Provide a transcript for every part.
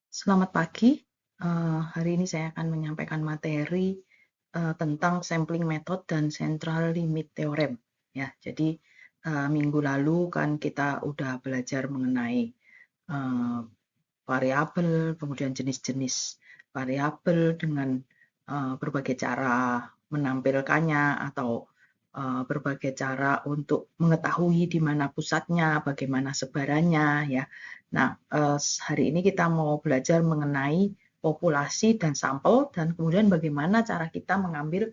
Selamat pagi. Hari ini saya akan menyampaikan materi tentang sampling method dan central limit theorem. Ya, jadi minggu lalu kan kita udah belajar mengenai eh, variabel, kemudian jenis-jenis variabel dengan berbagai cara menampilkannya atau berbagai cara untuk mengetahui di mana pusatnya, bagaimana sebarannya, ya. Nah, hari ini kita mau belajar mengenai populasi dan sampel dan kemudian bagaimana cara kita mengambil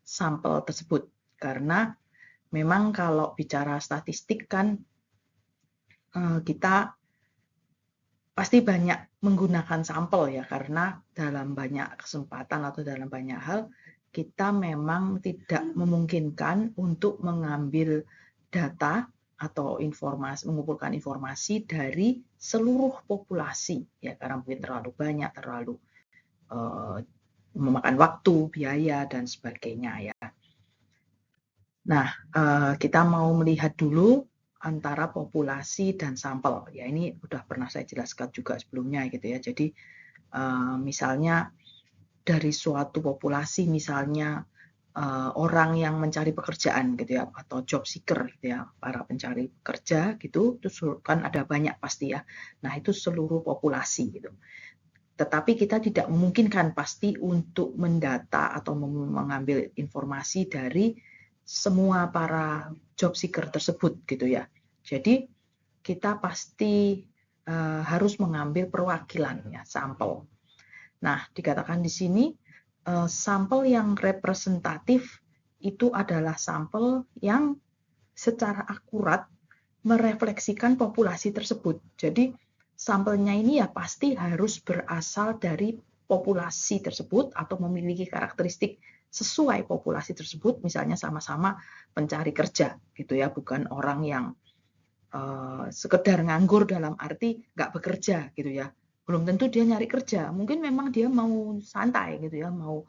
sampel tersebut. Karena memang kalau bicara statistik kan kita pasti banyak menggunakan sampel ya, karena dalam banyak kesempatan atau dalam banyak hal kita memang tidak memungkinkan untuk mengambil data atau mengumpulkan informasi dari seluruh populasi ya, karena mungkin terlalu banyak, terlalu uh, memakan waktu, biaya dan sebagainya ya. Nah, kita mau melihat dulu antara populasi dan sampel. Ya, ini udah pernah saya jelaskan juga sebelumnya gitu ya. Jadi, misalnya dari suatu populasi, misalnya orang yang mencari pekerjaan gitu ya, atau job seeker gitu ya, para pencari kerja gitu, terus kan ada banyak pasti ya. Nah, itu seluruh populasi gitu. Tetapi kita tidak memungkinkan pasti untuk mendata atau mengambil informasi dari semua para job seeker tersebut gitu ya. Jadi kita pasti harus mengambil perwakilan ya, sampel. Nah, dikatakan di sini sampel yang representatif itu adalah sampel yang secara akurat merefleksikan populasi tersebut. Jadi sampelnya ini ya pasti harus berasal dari populasi tersebut atau memiliki karakteristik sesuai populasi tersebut, misalnya sama-sama pencari kerja gitu ya, bukan orang yang sekedar nganggur dalam arti nggak bekerja gitu ya. Belum tentu dia nyari kerja, mungkin memang dia mau santai gitu ya, mau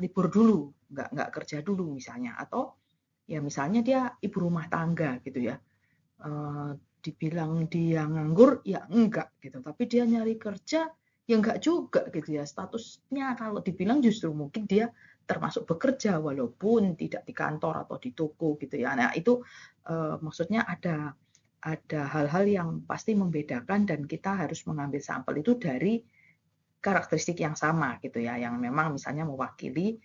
libur dulu, nggak kerja dulu misalnya, atau ya misalnya dia ibu rumah tangga gitu ya. Dibilang dia nganggur ya enggak gitu, tapi dia nyari kerja ya enggak juga gitu ya. Statusnya kalau dibilang justru mungkin dia termasuk bekerja walaupun tidak di kantor atau di toko gitu ya. Nah, itu maksudnya ada hal-hal yang pasti membedakan dan kita harus mengambil sampel itu dari karakteristik yang sama gitu ya, yang memang misalnya mewakili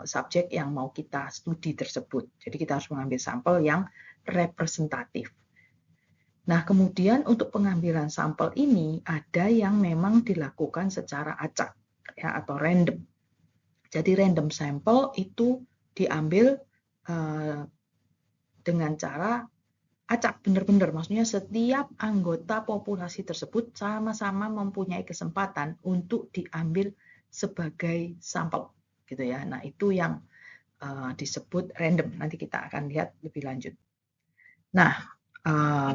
subjek yang mau kita studi tersebut. Jadi kita harus mengambil sampel yang representatif. Nah, kemudian untuk pengambilan sampel ini ada yang memang dilakukan secara acak ya, atau random. Jadi random sampel itu diambil dengan cara acak, benar-benar. Maksudnya setiap anggota populasi tersebut sama-sama mempunyai kesempatan untuk diambil sebagai sampel, gitu ya. Nah, itu yang disebut random. Nanti kita akan lihat lebih lanjut. Nah,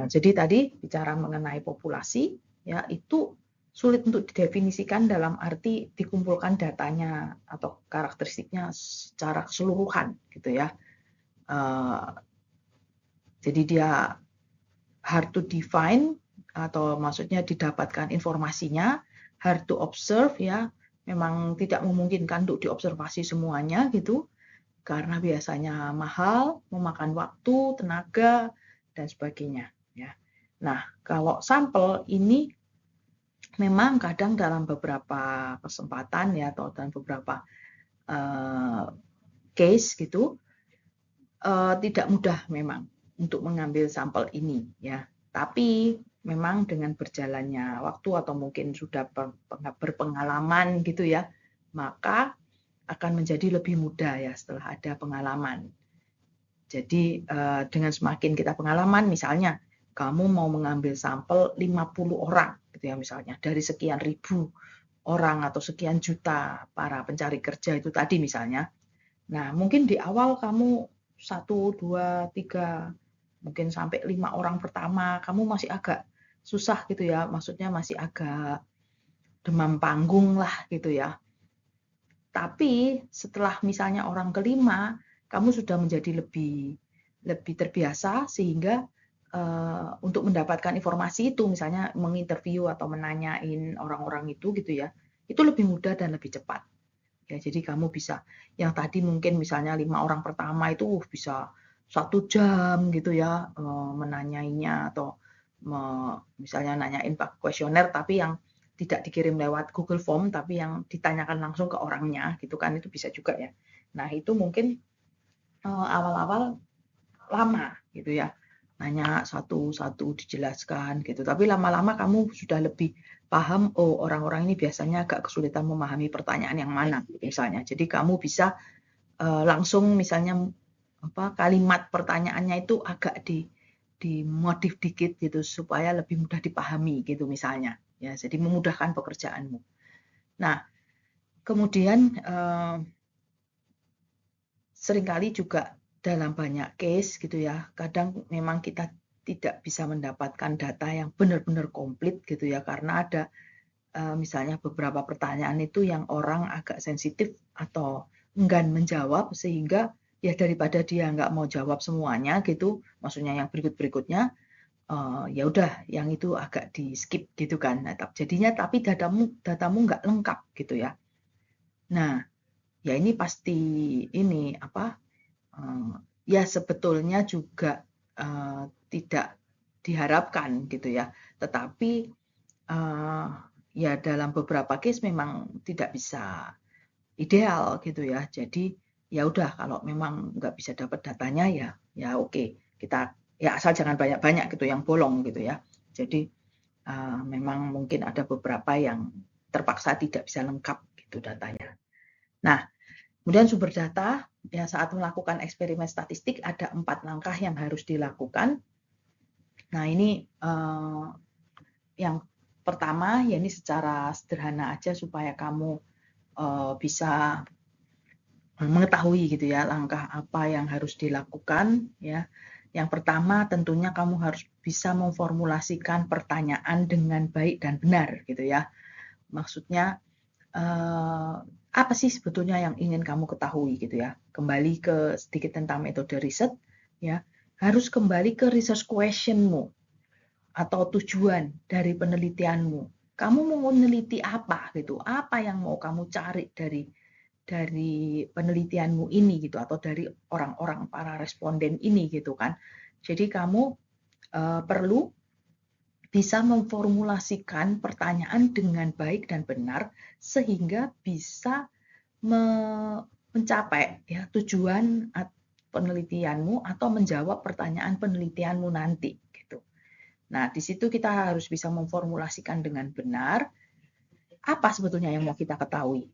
jadi tadi bicara mengenai populasi, ya itu sulit untuk didefinisikan dalam arti dikumpulkan datanya atau karakteristiknya secara keseluruhan, gitu ya. Jadi dia hard to define atau maksudnya didapatkan informasinya, hard to observe ya, memang tidak memungkinkan untuk diobservasi semuanya gitu, karena biasanya mahal, memakan waktu, tenaga, dan sebagainya ya. Nah, kalau sampel ini memang kadang dalam beberapa kesempatan ya, atau dalam beberapa case gitu tidak mudah memang untuk mengambil sampel ini ya. Tapi memang dengan berjalannya waktu atau mungkin sudah berpengalaman gitu ya, maka akan menjadi lebih mudah ya setelah ada pengalaman. Jadi dengan semakin kita pengalaman, misalnya kamu mau mengambil sampel 50 orang gitu ya, misalnya dari sekian ribu orang atau sekian juta para pencari kerja itu tadi misalnya. Nah, mungkin di awal kamu 1, 2, 3, mungkin sampai 5 orang pertama, kamu masih agak susah gitu ya, maksudnya masih agak demam panggung lah gitu ya. Tapi setelah misalnya orang kelima, kamu sudah menjadi lebih terbiasa sehingga untuk mendapatkan informasi itu, misalnya menginterview atau menanyain orang-orang itu gitu ya, itu lebih mudah dan lebih cepat. Ya, jadi kamu bisa, yang tadi mungkin misalnya 5 orang pertama itu bisa 1 jam gitu ya menanyainya, atau misalnya nanyain pakai kuesioner tapi yang tidak dikirim lewat Google Form, tapi yang ditanyakan langsung ke orangnya gitu kan, itu bisa juga ya. Nah itu mungkin awal-awal lama gitu ya, nanya satu-satu dijelaskan gitu, tapi lama-lama kamu sudah lebih paham, oh orang-orang ini biasanya agak kesulitan memahami pertanyaan yang mana misalnya, jadi kamu bisa langsung misalnya kalimat pertanyaannya itu agak dimodif dikit gitu supaya lebih mudah dipahami gitu misalnya ya, jadi memudahkan pekerjaanmu. Nah kemudian seringkali juga dalam banyak case gitu ya, kadang memang kita tidak bisa mendapatkan data yang benar-benar komplit gitu ya, karena ada misalnya beberapa pertanyaan itu yang orang agak sensitif atau enggan menjawab, sehingga ya daripada dia nggak mau jawab semuanya gitu, maksudnya yang berikut-berikutnya, ya udah yang itu agak di skip gitu kan. Nah, jadinya tapi datamu nggak lengkap gitu ya. Nah, ya ini pasti ini ya sebetulnya juga tidak diharapkan gitu ya. Tetapi ya dalam beberapa case memang tidak bisa ideal gitu ya. Jadi ya udah kalau memang nggak bisa dapat datanya ya oke, kita ya asal jangan banyak-banyak gitu yang bolong gitu ya. Jadi memang mungkin ada beberapa yang terpaksa tidak bisa lengkap gitu datanya. Nah, kemudian sumber data, ya saat melakukan eksperimen statistik ada 4 langkah yang harus dilakukan. Nah ini yang pertama, ya ini secara sederhana aja supaya kamu bisa mengetahui gitu ya langkah apa yang harus dilakukan ya. Yang pertama tentunya kamu harus bisa memformulasikan pertanyaan dengan baik dan benar gitu ya. Maksudnya apa sih sebetulnya yang ingin kamu ketahui gitu ya. Kembali ke sedikit tentang metode riset ya. Harus kembali ke research questionmu atau tujuan dari penelitianmu. Kamu mau meneliti apa gitu? Apa yang mau kamu cari dari penelitianmu ini gitu, atau dari orang-orang para responden ini gitu kan. Jadi kamu perlu bisa memformulasikan pertanyaan dengan baik dan benar sehingga bisa mencapai ya tujuan penelitianmu atau menjawab pertanyaan penelitianmu nanti gitu. Nah, di situ kita harus bisa memformulasikan dengan benar apa sebetulnya yang mau kita ketahui.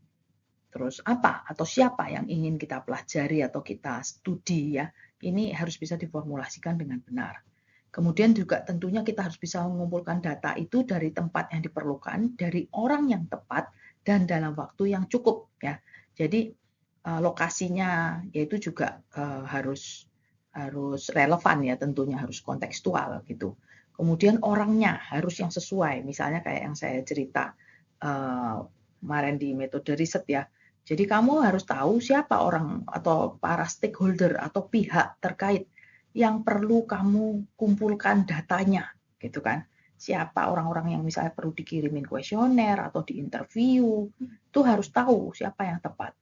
Terus apa atau siapa yang ingin kita pelajari atau kita studi ya. Ini harus bisa diformulasikan dengan benar. Kemudian juga tentunya kita harus bisa mengumpulkan data itu dari tempat yang diperlukan, dari orang yang tepat, dan dalam waktu yang cukup ya. Jadi lokasinya yaitu juga harus relevan ya, tentunya harus kontekstual gitu. Kemudian orangnya harus yang sesuai, misalnya kayak yang saya cerita kemarin di metode riset ya. Jadi kamu harus tahu siapa orang atau para stakeholder atau pihak terkait yang perlu kamu kumpulkan datanya gitu kan. Siapa orang-orang yang misalnya perlu dikirimin kuesioner atau diinterview, itu harus tahu siapa yang tepat.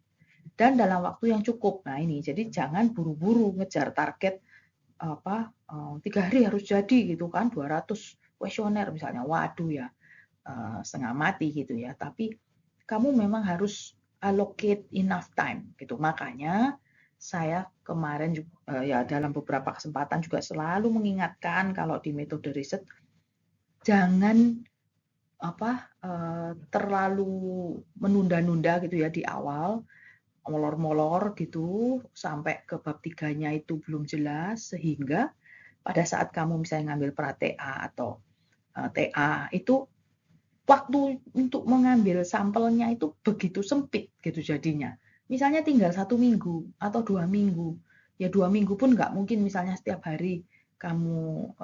Dan dalam waktu yang cukup. Nah ini, jadi jangan buru-buru ngejar target 3 hari harus jadi gitu kan, 200 kuesioner misalnya. Waduh ya, setengah mati gitu ya. Tapi kamu memang harus allocate enough time gitu. Makanya saya kemarin juga, ya dalam beberapa kesempatan juga selalu mengingatkan kalau di metode riset jangan terlalu menunda-nunda gitu ya di awal, molor-molor gitu sampai ke bab 3-nya itu belum jelas, sehingga pada saat kamu misalnya ngambil pra-TA atau TA itu waktu untuk mengambil sampelnya itu begitu sempit gitu jadinya. Misalnya tinggal 1 minggu atau 2 minggu. Ya 2 minggu pun nggak mungkin misalnya setiap hari kamu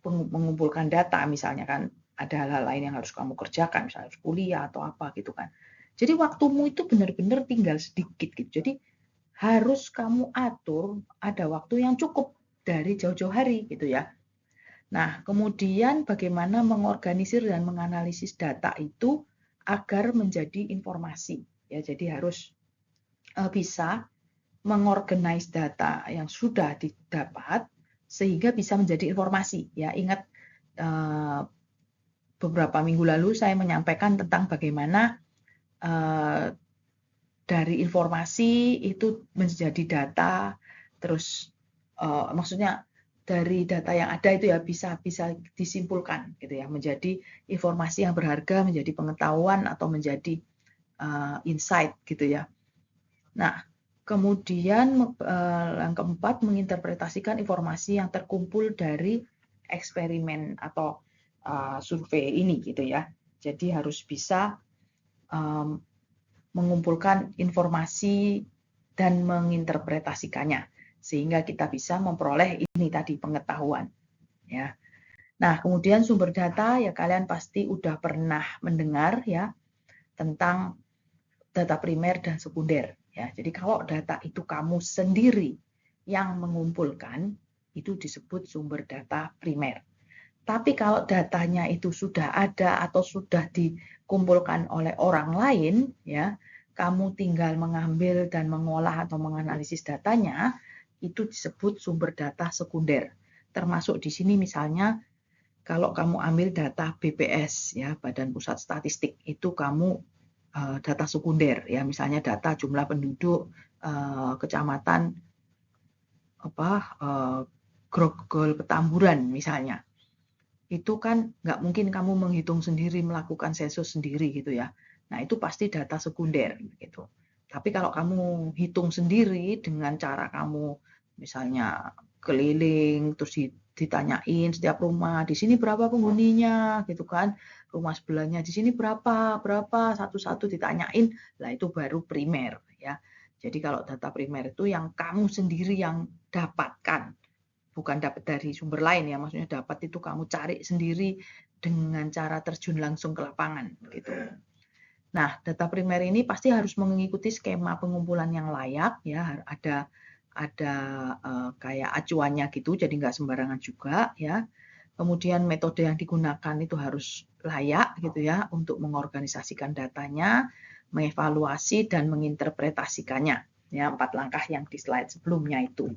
mengumpulkan data, misalnya kan ada hal-hal lain yang harus kamu kerjakan, misalnya harus kuliah atau apa gitu kan. Jadi waktumu itu benar-benar tinggal sedikit gitu. Jadi harus kamu atur ada waktu yang cukup dari jauh-jauh hari gitu ya. Nah, kemudian bagaimana mengorganisir dan menganalisis data itu agar menjadi informasi. Ya, jadi harus bisa mengorganize data yang sudah didapat sehingga bisa menjadi informasi. Ya, ingat beberapa minggu lalu saya menyampaikan tentang bagaimana dari informasi itu menjadi data, terus maksudnya dari data yang ada itu ya bisa disimpulkan gitu ya, menjadi informasi yang berharga, menjadi pengetahuan atau menjadi insight gitu ya. Nah, kemudian yang keempat, menginterpretasikan informasi yang terkumpul dari eksperimen atau survei ini gitu ya. Jadi harus bisa mengumpulkan informasi dan menginterpretasikannya sehingga kita bisa memperoleh ini tadi pengetahuan ya. Nah, kemudian sumber data ya kalian pasti udah pernah mendengar ya tentang data primer dan sekunder ya. Jadi kalau data itu kamu sendiri yang mengumpulkan itu disebut sumber data primer. Tapi kalau datanya itu sudah ada atau sudah dikumpulkan oleh orang lain, ya, kamu tinggal mengambil dan mengolah atau menganalisis datanya, itu disebut sumber data sekunder. Termasuk di sini misalnya kalau kamu ambil data BPS, ya, Badan Pusat Statistik, itu kamu data sekunder, ya, misalnya data jumlah penduduk kecamatan Grogol Petamburan misalnya. Itu kan nggak mungkin kamu menghitung sendiri, melakukan sensus sendiri gitu ya. Nah, itu pasti data sekunder gitu. Tapi kalau kamu hitung sendiri dengan cara kamu misalnya keliling, terus ditanyain setiap rumah, di sini berapa penghuninya gitu kan, rumah sebelahnya di sini berapa, satu-satu ditanyain, lah itu baru primer ya. Jadi kalau data primer itu yang kamu sendiri yang dapatkan, bukan dapat dari sumber lain ya, maksudnya dapat itu kamu cari sendiri dengan cara terjun langsung ke lapangan gitu. Nah, data primer ini pasti harus mengikuti skema pengumpulan yang layak ya, ada kayak acuannya gitu, jadi nggak sembarangan juga ya. Kemudian metode yang digunakan itu harus layak gitu ya untuk mengorganisasikan datanya, mengevaluasi dan menginterpretasikannya. Ya, 4 langkah yang di slide sebelumnya itu.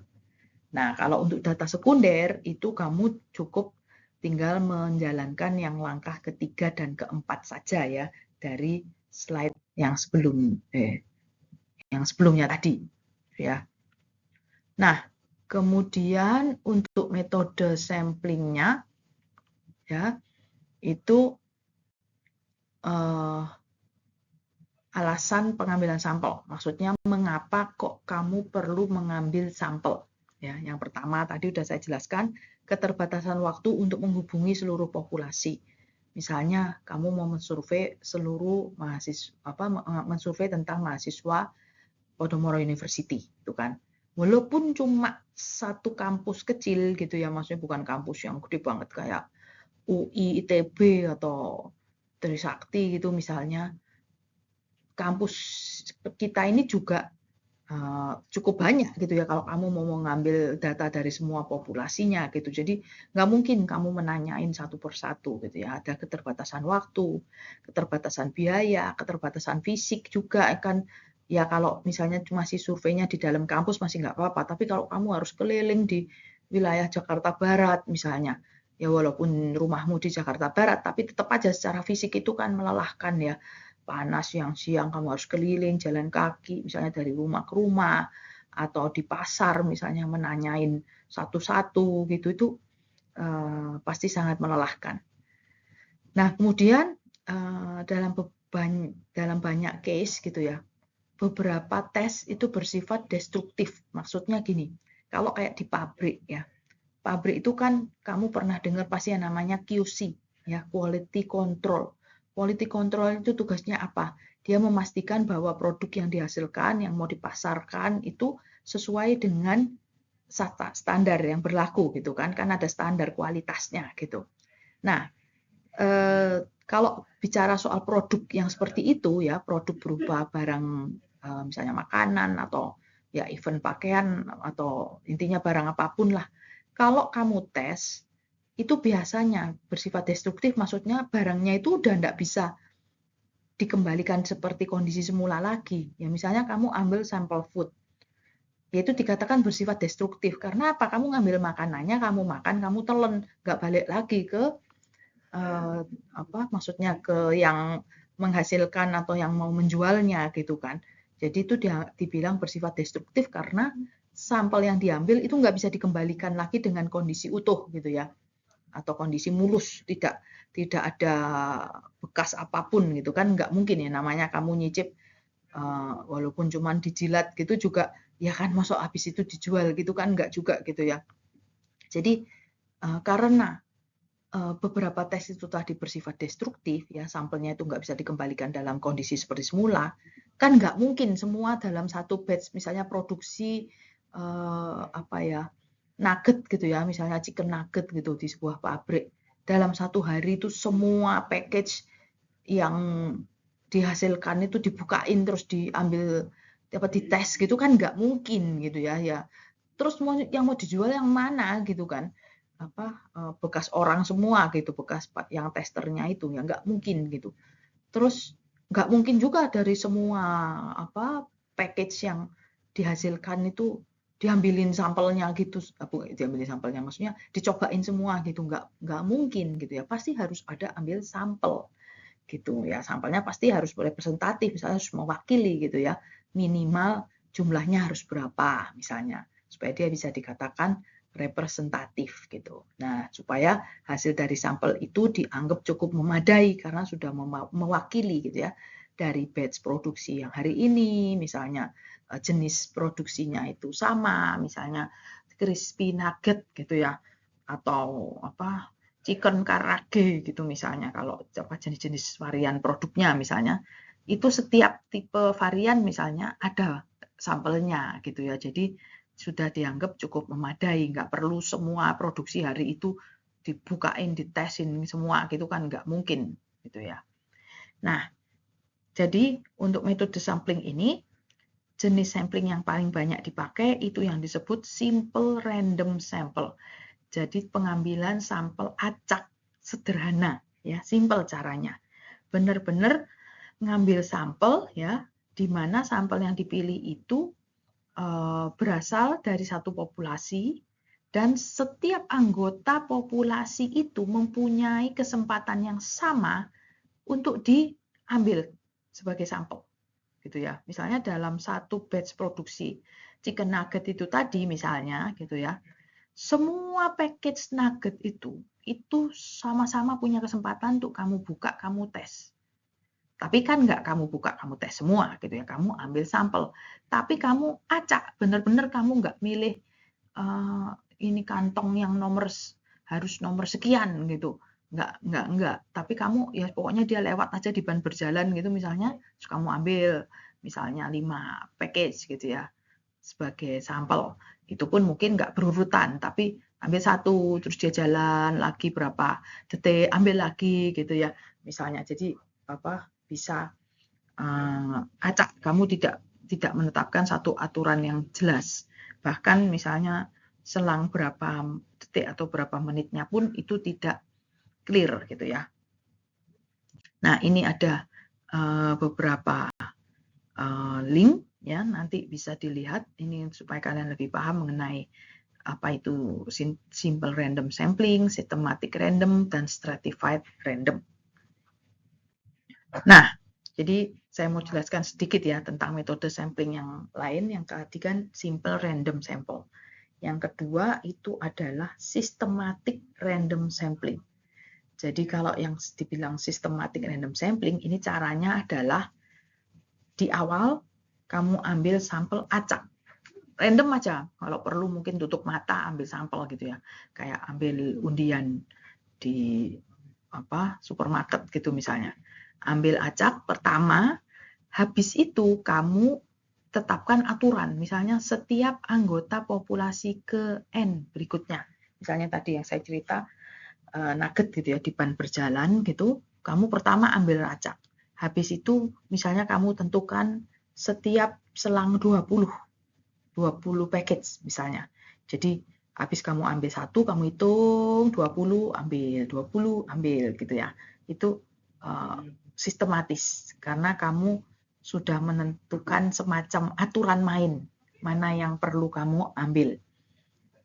Nah, kalau untuk data sekunder itu kamu cukup tinggal menjalankan yang langkah ketiga dan keempat saja ya dari slide yang sebelumnya tadi ya. Nah, kemudian untuk metode samplingnya ya itu alasan pengambilan sampel. Maksudnya mengapa kok kamu perlu mengambil sampel? Ya, yang pertama tadi sudah saya jelaskan, keterbatasan waktu untuk menghubungi seluruh populasi. Misalnya kamu mau mensurvei seluruh mahasiswa, mensurvei tentang mahasiswa Podomoro University, itu kan. Walaupun cuma satu kampus kecil gitu ya, maksudnya bukan kampus yang gede banget kayak UI, ITB atau Trisakti gitu misalnya. Kampus kita ini juga cukup banyak gitu ya kalau kamu mau mengambil data dari semua populasinya gitu. Jadi nggak mungkin kamu menanyain satu persatu gitu ya. Ada keterbatasan waktu, keterbatasan biaya, keterbatasan fisik juga kan. Ya kalau misalnya masih surveinya di dalam kampus masih nggak apa-apa. Tapi kalau kamu harus keliling di wilayah Jakarta Barat misalnya, ya walaupun rumahmu di Jakarta Barat, tapi tetap aja secara fisik itu kan melelahkan ya. Panas siang kamu harus keliling jalan kaki misalnya dari rumah ke rumah atau di pasar misalnya menanyain satu-satu gitu itu pasti sangat melelahkan. Nah, kemudian dalam banyak case gitu ya, beberapa tes itu bersifat destruktif. Maksudnya gini, kalau kayak di pabrik ya, pabrik itu kan kamu pernah dengar pasti yang namanya QC ya, quality control. Quality control itu tugasnya apa? Dia memastikan bahwa produk yang dihasilkan, yang mau dipasarkan itu sesuai dengan standar yang berlaku gitu kan ada standar kualitasnya gitu. Nah, kalau bicara soal produk yang seperti itu ya, produk berupa barang misalnya makanan atau ya event pakaian atau intinya barang apapun lah. Kalau kamu tes itu biasanya bersifat destruktif, maksudnya barangnya itu udah nggak bisa dikembalikan seperti kondisi semula lagi. Ya misalnya kamu ambil sampel food, yaitu dikatakan bersifat destruktif. Karena apa? Kamu ngambil makanannya, kamu makan, kamu telan, nggak balik lagi ke maksudnya ke yang menghasilkan atau yang mau menjualnya gitu kan. Jadi itu dibilang bersifat destruktif karena sampel yang diambil itu nggak bisa dikembalikan lagi dengan kondisi utuh gitu ya, atau kondisi mulus, tidak ada bekas apapun gitu kan, nggak mungkin ya, namanya kamu nyicip walaupun cuman dijilat gitu juga ya kan, masuk habis itu dijual gitu kan, nggak juga gitu ya. Jadi karena beberapa tes itu tadi bersifat destruktif ya, sampelnya itu nggak bisa dikembalikan dalam kondisi seperti semula, kan nggak mungkin semua dalam satu batch, misalnya produksi nugget gitu ya, misalnya chicken nugget gitu di sebuah pabrik, dalam satu hari itu semua package yang dihasilkan itu dibukain terus diambil dites gitu kan, nggak mungkin gitu ya. Terus yang mau dijual yang mana gitu kan, bekas orang semua gitu, bekas yang testernya itu ya, nggak mungkin gitu. Terus nggak mungkin juga dari semua package yang dihasilkan itu diambilin sampelnya gitu, diambilin sampelnya, maksudnya dicobain semua gitu, nggak mungkin gitu ya. Pasti harus ada ambil sampel gitu ya, sampelnya pasti harus representatif, misalnya harus mewakili gitu ya, minimal jumlahnya harus berapa misalnya, supaya dia bisa dikatakan representatif gitu. Nah, supaya hasil dari sampel itu dianggap cukup memadai karena sudah mewakili gitu ya, dari batch produksi yang hari ini, misalnya jenis produksinya itu sama, misalnya crispy nugget gitu ya, atau chicken karage gitu misalnya, kalau jenis-jenis varian produknya misalnya, itu setiap tipe varian misalnya ada sampelnya gitu ya. Jadi sudah dianggap cukup memadai, nggak perlu semua produksi hari itu dibukain, ditesin semua gitu kan, nggak mungkin gitu ya. Nah, jadi untuk metode sampling ini, jenis sampling yang paling banyak dipakai itu yang disebut simple random sample. Jadi pengambilan sampel acak sederhana ya, simple caranya. Benar-benar ngambil sampel ya, di mana sampel yang dipilih itu berasal dari satu populasi dan setiap anggota populasi itu mempunyai kesempatan yang sama untuk diambil sebagai sampel gitu ya. Misalnya dalam satu batch produksi chicken nugget itu tadi misalnya gitu ya, semua package nugget itu sama-sama punya kesempatan untuk kamu buka, kamu tes. Tapi kan nggak kamu buka, kamu tes semua gitu ya, kamu ambil sampel. Tapi kamu acak, benar-benar kamu nggak milih ini kantong yang harus nomor sekian gitu. Nggak. Tapi kamu ya pokoknya dia lewat aja di ban berjalan gitu misalnya, terus kamu ambil misalnya 5 package gitu ya sebagai sampel. Itu pun mungkin nggak berurutan, tapi ambil satu, terus dia jalan lagi berapa detik, ambil lagi gitu ya misalnya. Jadi bisa acak, kamu tidak menetapkan satu aturan yang jelas. Bahkan misalnya selang berapa detik atau berapa menitnya pun itu tidak clear gitu ya. Nah, ini ada beberapa link ya, nanti bisa dilihat ini supaya kalian lebih paham mengenai apa itu simple random sampling, systematic random, dan stratified random. Nah, jadi saya mau jelaskan sedikit ya tentang metode sampling yang lain. Yang tadi kan simple random sample. Yang kedua itu adalah systematic random sampling. Jadi kalau yang dibilang systematic random sampling, ini caranya adalah di awal kamu ambil sampel acak. Random aja, kalau perlu mungkin tutup mata ambil sampel gitu ya. Kayak ambil undian di supermarket gitu misalnya. Ambil acak pertama, habis itu kamu tetapkan aturan, misalnya setiap anggota populasi ke N berikutnya. Misalnya tadi yang saya cerita, nugget gitu ya, di ban berjalan gitu, kamu pertama ambil acak. Habis itu misalnya kamu tentukan setiap selang 20 package misalnya. Jadi Habis kamu ambil 1, kamu hitung 20, ambil 20, ambil gitu ya. Itu sistematis karena kamu sudah menentukan semacam aturan main mana yang perlu kamu ambil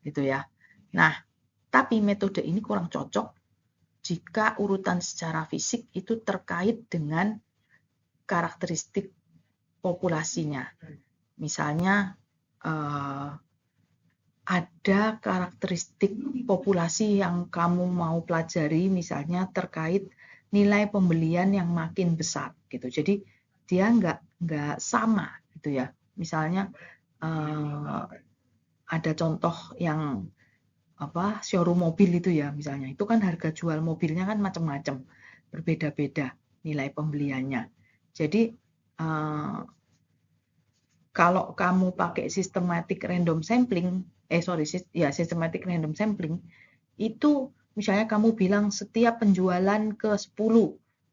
gitu ya. Nah, tapi metode ini kurang cocok jika urutan secara fisik itu terkait dengan karakteristik populasinya. Misalnya ada karakteristik populasi yang kamu mau pelajari, misalnya terkait nilai pembelian yang makin besar gitu. Jadi dia nggak sama gitu ya. Misalnya ada contoh yang showroom mobil itu ya, misalnya itu kan harga jual mobilnya kan macam-macam, berbeda-beda nilai pembeliannya. Jadi kalau kamu pakai systematic random sampling, systematic random sampling, itu misalnya kamu bilang setiap penjualan ke 10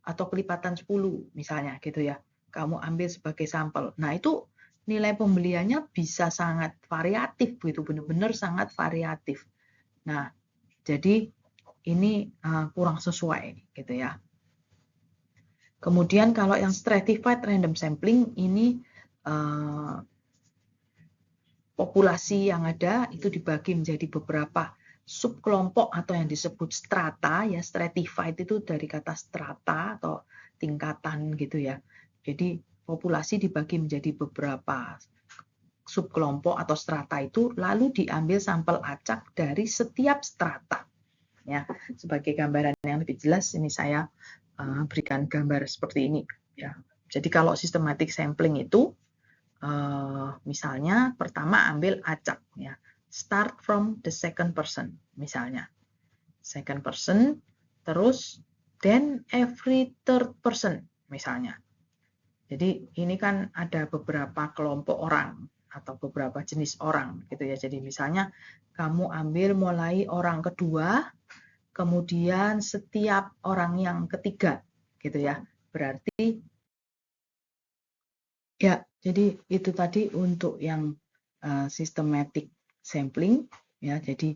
atau kelipatan 10 misalnya gitu ya, kamu ambil sebagai sampel. Nah itu nilai pembeliannya bisa sangat variatif gitu, benar-benar sangat variatif. Nah jadi ini kurang sesuai gitu ya. Kemudian kalau yang stratified random sampling ini populasi yang ada itu dibagi menjadi beberapa subkelompok atau yang disebut strata ya. Stratified itu dari kata strata atau tingkatan gitu ya. Jadi populasi dibagi menjadi beberapa subkelompok atau strata itu, lalu diambil sampel acak dari setiap strata ya. Sebagai gambaran yang lebih jelas ini saya berikan gambar seperti ini ya. Jadi kalau systematic sampling itu misalnya pertama ambil acak ya, start from the second person misalnya, second person, terus then every third person misalnya. Jadi ini kan ada beberapa kelompok orang atau beberapa jenis orang gitu ya. Jadi misalnya kamu ambil mulai orang kedua, kemudian setiap orang yang ketiga gitu ya. Berarti ya, jadi itu tadi untuk yang systematic sampling ya. Jadi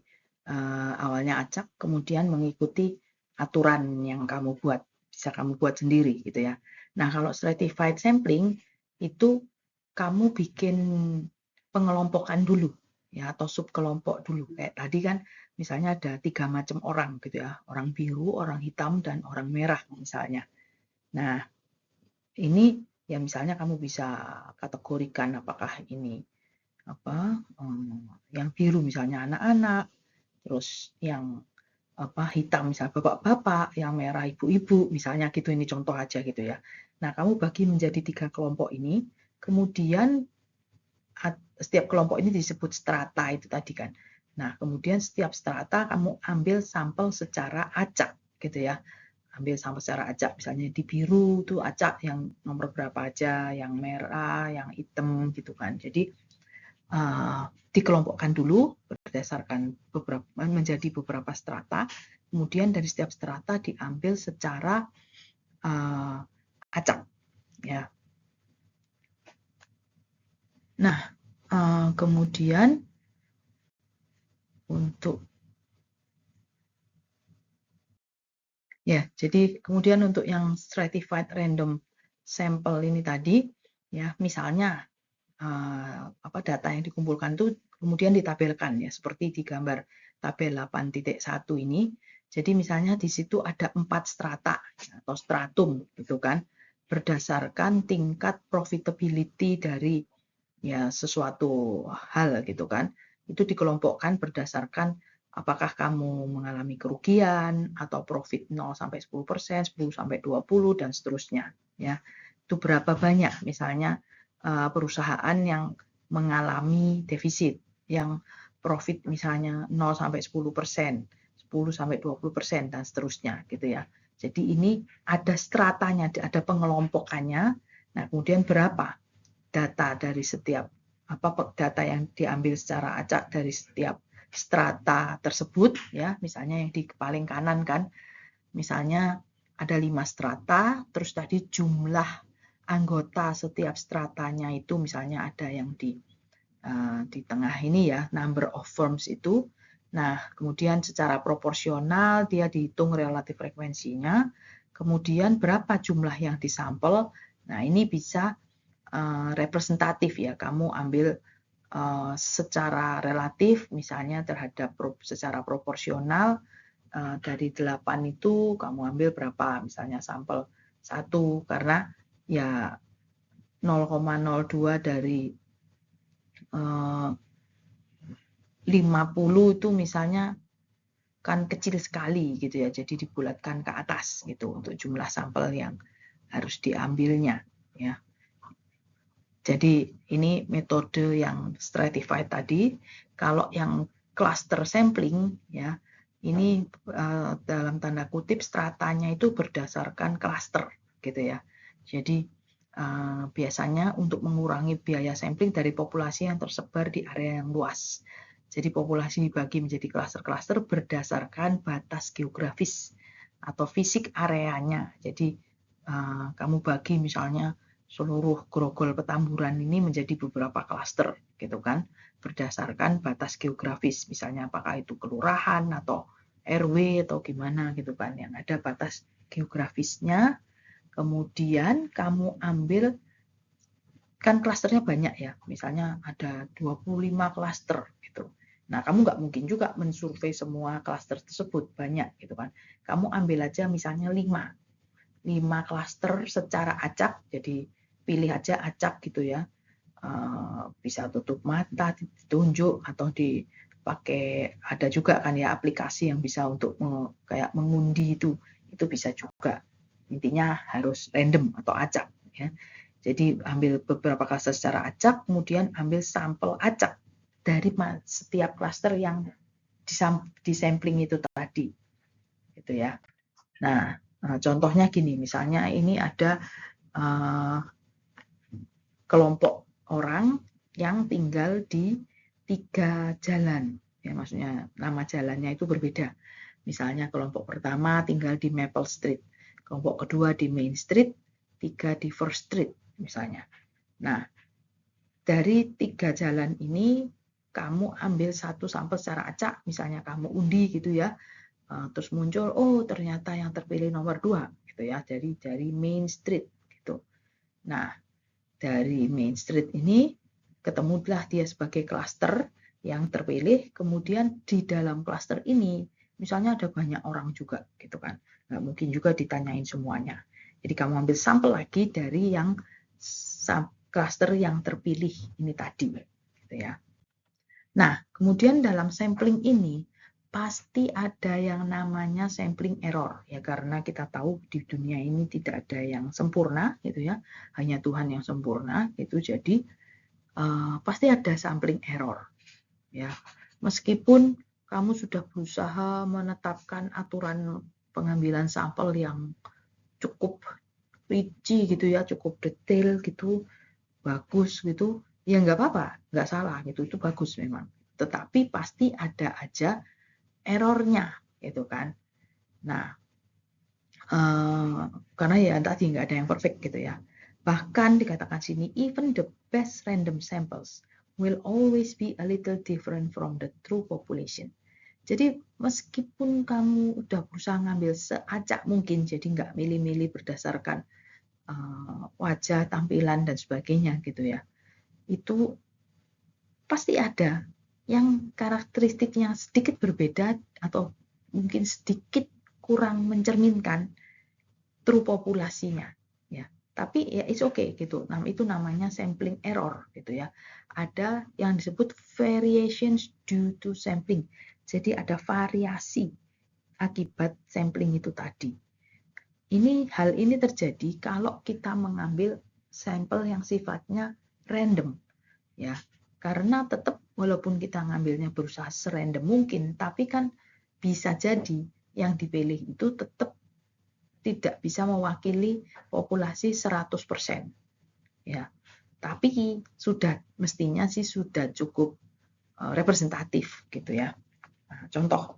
awalnya acak, kemudian mengikuti aturan yang kamu buat, bisa kamu buat sendiri gitu ya. Nah, kalau stratified sampling itu kamu bikin pengelompokan dulu ya, atau subkelompok dulu. Kayak tadi kan misalnya ada 3 macam orang gitu ya, orang biru, orang hitam, dan orang merah misalnya. Nah, ini ya misalnya kamu bisa kategorikan apakah ini yang biru misalnya anak-anak, terus yang hitam misalnya bapak-bapak, yang merah ibu-ibu misalnya gitu. Ini contoh aja gitu ya. Nah, kamu bagi menjadi 3 kelompok ini, kemudian setiap kelompok ini disebut strata itu tadi kan. Nah, kemudian setiap strata kamu ambil sampel secara acak gitu ya. Ambil sampel secara acak, misalnya di biru tuh acak yang nomor berapa aja, yang merah, yang hitam gitu kan. Jadi dikelompokkan dulu berdasarkan menjadi beberapa strata, kemudian dari setiap strata diambil secara acak ya. Nah, kemudian untuk ya, jadi kemudian untuk yang stratified random sample ini tadi ya, misalnya data yang dikumpulkan itu kemudian ditabelkan ya, seperti di gambar tabel 8.1 ini. Jadi misalnya di situ ada 4 strata atau stratum gitu kan, berdasarkan tingkat profitability dari ya sesuatu hal gitu kan. Itu dikelompokkan berdasarkan apakah kamu mengalami kerugian atau profit 0 sampai 10%, 10 sampai 20 dan seterusnya ya. Itu berapa banyak misalnya perusahaan yang mengalami defisit, yang profit misalnya 0 sampai 10%, 10 sampai 20% dan seterusnya gitu ya. Jadi ini ada stratanya, ada pengelompokannya. Nah, kemudian berapa data dari setiap data yang diambil secara acak dari setiap strata tersebut ya. Misalnya yang di paling kanan kan, misalnya ada 5 strata, terus tadi jumlah anggota setiap stratanya itu misalnya ada yang di tengah ini ya, number of firms itu Nah, kemudian secara proporsional dia dihitung relatif frekuensinya, kemudian berapa jumlah yang disampel. Nah, ini bisa representatif ya, kamu ambil secara relatif, misalnya terhadap secara proporsional, dari 8 itu kamu ambil berapa, misalnya sampel 1, karena ya 0,02 dari 50 itu misalnya kan kecil sekali gitu ya, jadi dibulatkan ke atas gitu untuk jumlah sampel yang harus diambilnya ya. Jadi ini metode yang stratified tadi. Kalau yang cluster sampling ya, ini dalam tanda kutip stratanya itu berdasarkan cluster gitu ya. Jadi biasanya untuk mengurangi biaya sampling dari populasi yang tersebar di area yang luas. Jadi populasi dibagi menjadi cluster-cluster berdasarkan batas geografis atau fisik areanya. Jadi kamu bagi misalnya seluruh Grogol Petamburan ini menjadi beberapa klaster gitu kan, berdasarkan batas geografis, misalnya apakah itu kelurahan atau RW atau gimana gitu kan, yang ada batas geografisnya. Kemudian kamu ambil, kan klasternya banyak ya, misalnya ada 25 klaster gitu. Nah, kamu nggak mungkin juga mensurvei semua klaster tersebut, banyak gitu kan. Kamu ambil aja misalnya 5 klaster secara acak, jadi pilih aja acak gitu ya, bisa tutup mata, ditunjuk atau dipakai, ada juga kan ya aplikasi yang bisa untuk kayak mengundi itu bisa juga. Intinya harus random atau acak ya. Jadi ambil beberapa klaster secara acak, kemudian ambil sampel acak dari setiap klaster yang disampling itu tadi gitu ya. Nah, contohnya gini, misalnya ini ada kelompok orang yang tinggal di 3 jalan, ya maksudnya nama jalannya itu berbeda. Misalnya kelompok pertama tinggal di Maple Street, kelompok kedua di Main Street, 3 di First Street misalnya. Nah, dari 3 jalan ini kamu ambil satu sampel secara acak, misalnya kamu undi gitu ya, terus muncul, oh ternyata yang terpilih nomor 2 gitu ya, dari Main Street gitu. Nah, dari Main Street ini ketemulah dia sebagai klaster yang terpilih, kemudian di dalam klaster ini misalnya ada banyak orang juga gitu kan, nggak mungkin juga ditanyain semuanya. Jadi kamu ambil sampel lagi dari yang klaster yang terpilih ini tadi gitu ya. Nah, kemudian dalam sampling ini pasti ada yang namanya sampling error ya, karena kita tahu di dunia ini tidak ada yang sempurna gitu ya, hanya Tuhan yang sempurna itu. Jadi pasti ada sampling error ya, meskipun kamu sudah berusaha menetapkan aturan pengambilan sampel yang cukup rinci gitu ya, cukup detail gitu, bagus gitu, ya nggak apa-apa, nggak salah gitu, itu bagus memang. Tetapi pasti ada aja errornya gitu kan. Nah, karena ya tadi nggak ada yang perfect gitu ya. Bahkan dikatakan sini, even the best random samples will always be a little different from the true population. Jadi meskipun kamu udah berusaha ngambil seacak mungkin, jadi nggak milih-milih berdasarkan wajah, tampilan dan sebagainya gitu ya, itu pasti ada yang karakteristiknya sedikit berbeda atau mungkin sedikit kurang mencerminkan true populasinya ya. Tapi ya it's okay gitu. Itu namanya sampling error gitu ya. Ada yang disebut variations due to sampling. Jadi ada variasi akibat sampling itu tadi. Hal ini terjadi kalau kita mengambil sampel yang sifatnya random ya. Karena tetap walaupun kita ngambilnya berusaha serandom mungkin, tapi kan bisa jadi yang dipilih itu tetap tidak bisa mewakili populasi 100%. Ya. Tapi mestinya sih sudah cukup representatif gitu ya. Nah, contoh,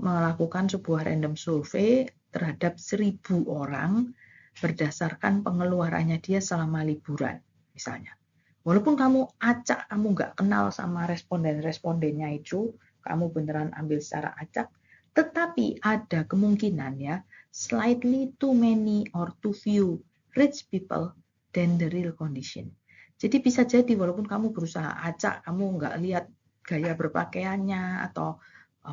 melakukan sebuah random survei terhadap 1.000 orang berdasarkan pengeluarannya dia selama liburan misalnya. Walaupun kamu acak, kamu nggak kenal sama responden-respondennya itu, kamu beneran ambil secara acak, tetapi ada kemungkinan ya, slightly too many or too few rich people than the real condition. Jadi bisa jadi walaupun kamu berusaha acak, kamu nggak lihat gaya berpakaiannya atau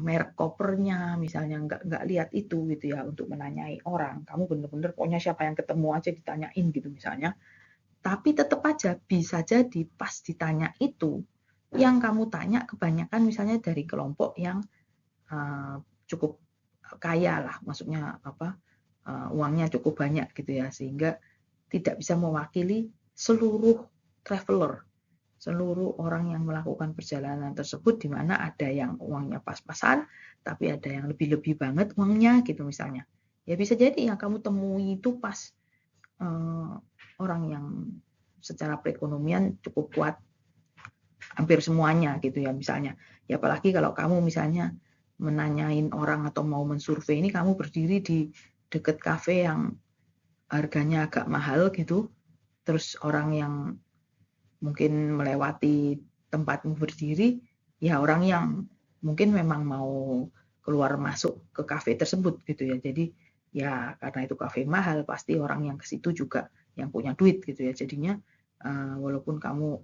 merek kopernya, misalnya nggak lihat itu gitu ya untuk menanyai orang. Kamu bener-bener pokoknya siapa yang ketemu aja ditanyain gitu misalnya. Tapi tetap aja bisa jadi pas ditanya itu, yang kamu tanya kebanyakan misalnya dari kelompok yang cukup kaya lah, maksudnya uangnya cukup banyak gitu ya, sehingga tidak bisa mewakili seluruh traveler, seluruh orang yang melakukan perjalanan tersebut, di mana ada yang uangnya pas-pasan, tapi ada yang lebih-lebih banget uangnya gitu misalnya. Ya bisa jadi yang kamu temui itu pas orang yang secara perekonomian cukup kuat hampir semuanya gitu ya misalnya. Ya apalagi kalau kamu misalnya menanyain orang atau mau mensurvei ini, kamu berdiri di deket kafe yang harganya agak mahal gitu, terus orang yang mungkin melewati tempatmu berdiri, ya orang yang mungkin memang mau keluar masuk ke kafe tersebut gitu ya. Jadi ya karena itu kafe mahal, pasti orang yang ke situ juga yang punya duit gitu ya. Jadinya walaupun kamu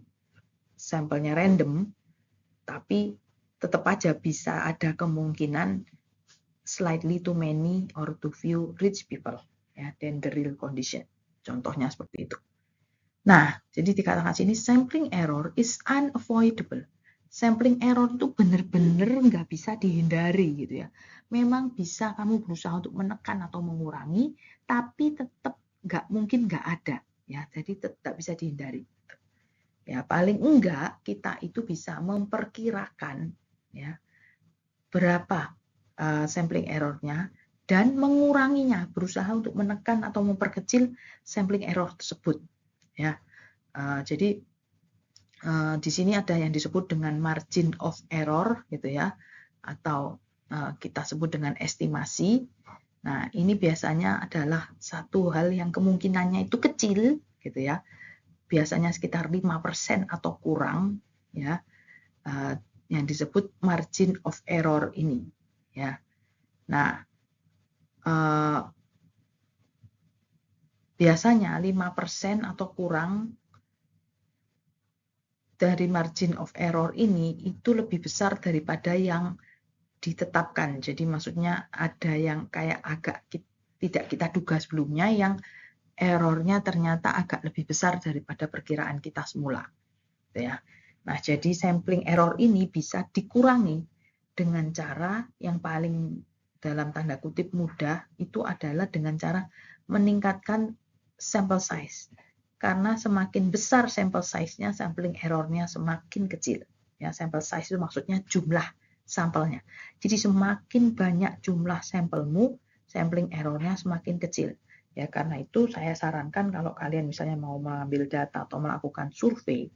sampelnya random, tapi tetap aja bisa ada kemungkinan slightly too many or too few rich people ya, than the real condition. Contohnya seperti itu. Nah, jadi dikatakan sini sampling error is unavoidable. Sampling error itu benar-benar nggak bisa dihindari gitu ya. Memang bisa kamu berusaha untuk menekan atau mengurangi, tapi tetap mungkin nggak ada ya. Jadi tetap bisa dihindari. Ya, paling enggak kita itu bisa memperkirakan ya berapa sampling errornya dan menguranginya, berusaha untuk menekan atau memperkecil sampling error tersebut ya. Jadi di sini ada yang disebut dengan margin of error gitu ya, atau kita sebut dengan estimasi. Nah, ini biasanya adalah satu hal yang kemungkinannya itu kecil gitu ya, biasanya sekitar 5% atau kurang ya, yang disebut margin of error ini ya. Nah, biasanya 5% atau kurang dari margin of error ini itu lebih besar daripada yang ditetapkan. Jadi maksudnya ada yang kayak agak tidak kita duga sebelumnya, yang errornya ternyata agak lebih besar daripada perkiraan kita semula. Ya. Nah, jadi sampling error ini bisa dikurangi dengan cara yang paling dalam tanda kutip mudah, itu adalah dengan cara meningkatkan sample size. Karena semakin besar sample size-nya, sampling error-nya semakin kecil. Ya, sample size itu maksudnya jumlah sampelnya. Jadi semakin banyak jumlah sampelmu, sampling error-nya semakin kecil. Ya, karena itu saya sarankan kalau kalian misalnya mau mengambil data atau melakukan survei,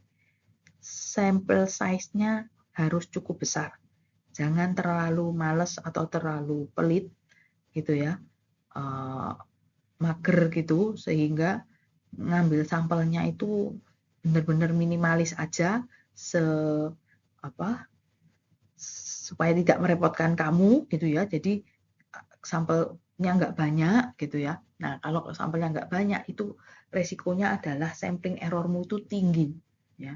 sampel size-nya harus cukup besar. Jangan terlalu males atau terlalu pelit gitu ya, mager gitu, sehingga ngambil sampelnya itu benar-benar minimalis aja, supaya tidak merepotkan kamu gitu ya. Jadi sampelnya nggak banyak gitu ya. Nah, kalau sampelnya nggak banyak, itu resikonya adalah sampling errormu itu tinggi ya.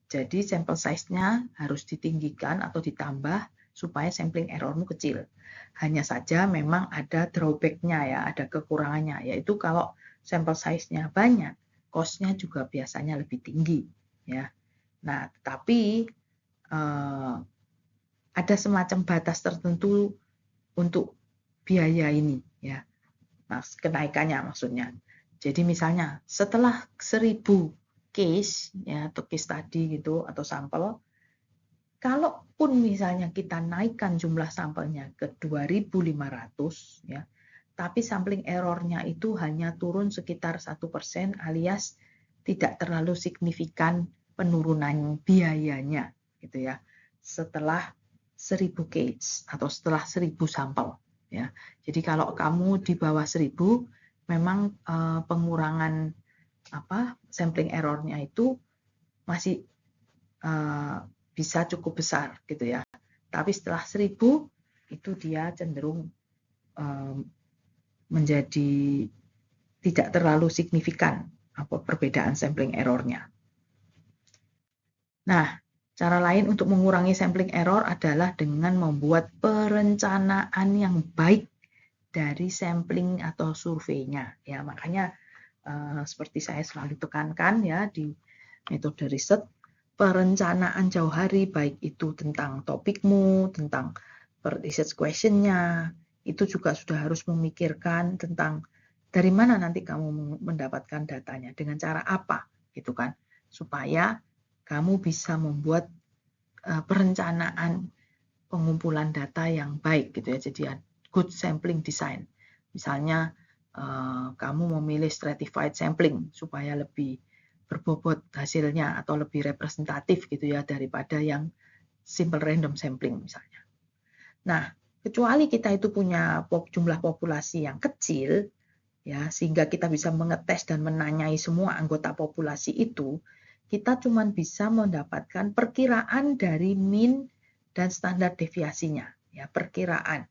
Jadi sampel size-nya harus ditinggikan atau ditambah supaya sampling errormu kecil. Hanya saja memang ada drawback-nya ya, ada kekurangannya, yaitu kalau sampel size-nya banyak, cost-nya juga biasanya lebih tinggi ya. Nah, tapi ada semacam batas tertentu untuk biaya ini ya. Nah, kenaikannya maksudnya. Jadi misalnya setelah 1000 case ya, atau case study gitu atau sampel, kalaupun misalnya kita naikkan jumlah sampelnya ke 2500 ya, tapi sampling errornya itu hanya turun sekitar 1% alias tidak terlalu signifikan penurunan biayanya gitu ya, setelah 1000 case atau setelah 1000 sampel ya. Jadi kalau kamu di bawah 1000, memang pengurangan sampling errornya itu masih bisa cukup besar gitu ya. Tapi setelah 1000 itu dia cenderung menjadi tidak terlalu signifikan perbedaan sampling errornya. Nah, cara lain untuk mengurangi sampling error adalah dengan membuat perencanaan yang baik dari sampling atau surveinya. Ya, makanya seperti saya selalu tekankan ya di metode riset, perencanaan jauh hari baik itu tentang topikmu, tentang research question-nya, itu juga sudah harus memikirkan tentang dari mana nanti kamu mendapatkan datanya, dengan cara apa, gitu kan, supaya kamu bisa membuat perencanaan pengumpulan data yang baik gitu ya, jadi good sampling design. Misalnya kamu memilih stratified sampling supaya lebih berbobot hasilnya atau lebih representatif gitu ya daripada yang simple random sampling misalnya. Nah, kecuali kita itu punya jumlah populasi yang kecil ya sehingga kita bisa mengetes dan menanyai semua anggota populasi itu, kita cuma bisa mendapatkan perkiraan dari mean dan standar deviasinya ya, perkiraan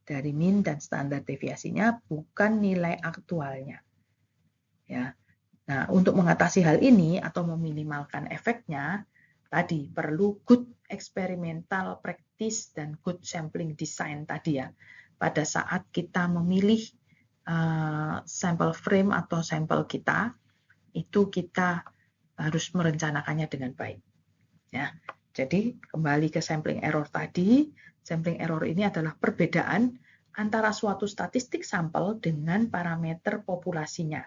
dari mean dan standar deviasinya, bukan nilai aktualnya ya. Nah, untuk mengatasi hal ini atau meminimalkan efeknya, tadi perlu good experimental practice dan good sampling design tadi ya. Pada saat kita memilih sampel frame atau sampel kita, itu kita harus merencanakannya dengan baik. Ya. Jadi kembali ke sampling error tadi, sampling error ini adalah perbedaan antara suatu statistik sampel dengan parameter populasinya.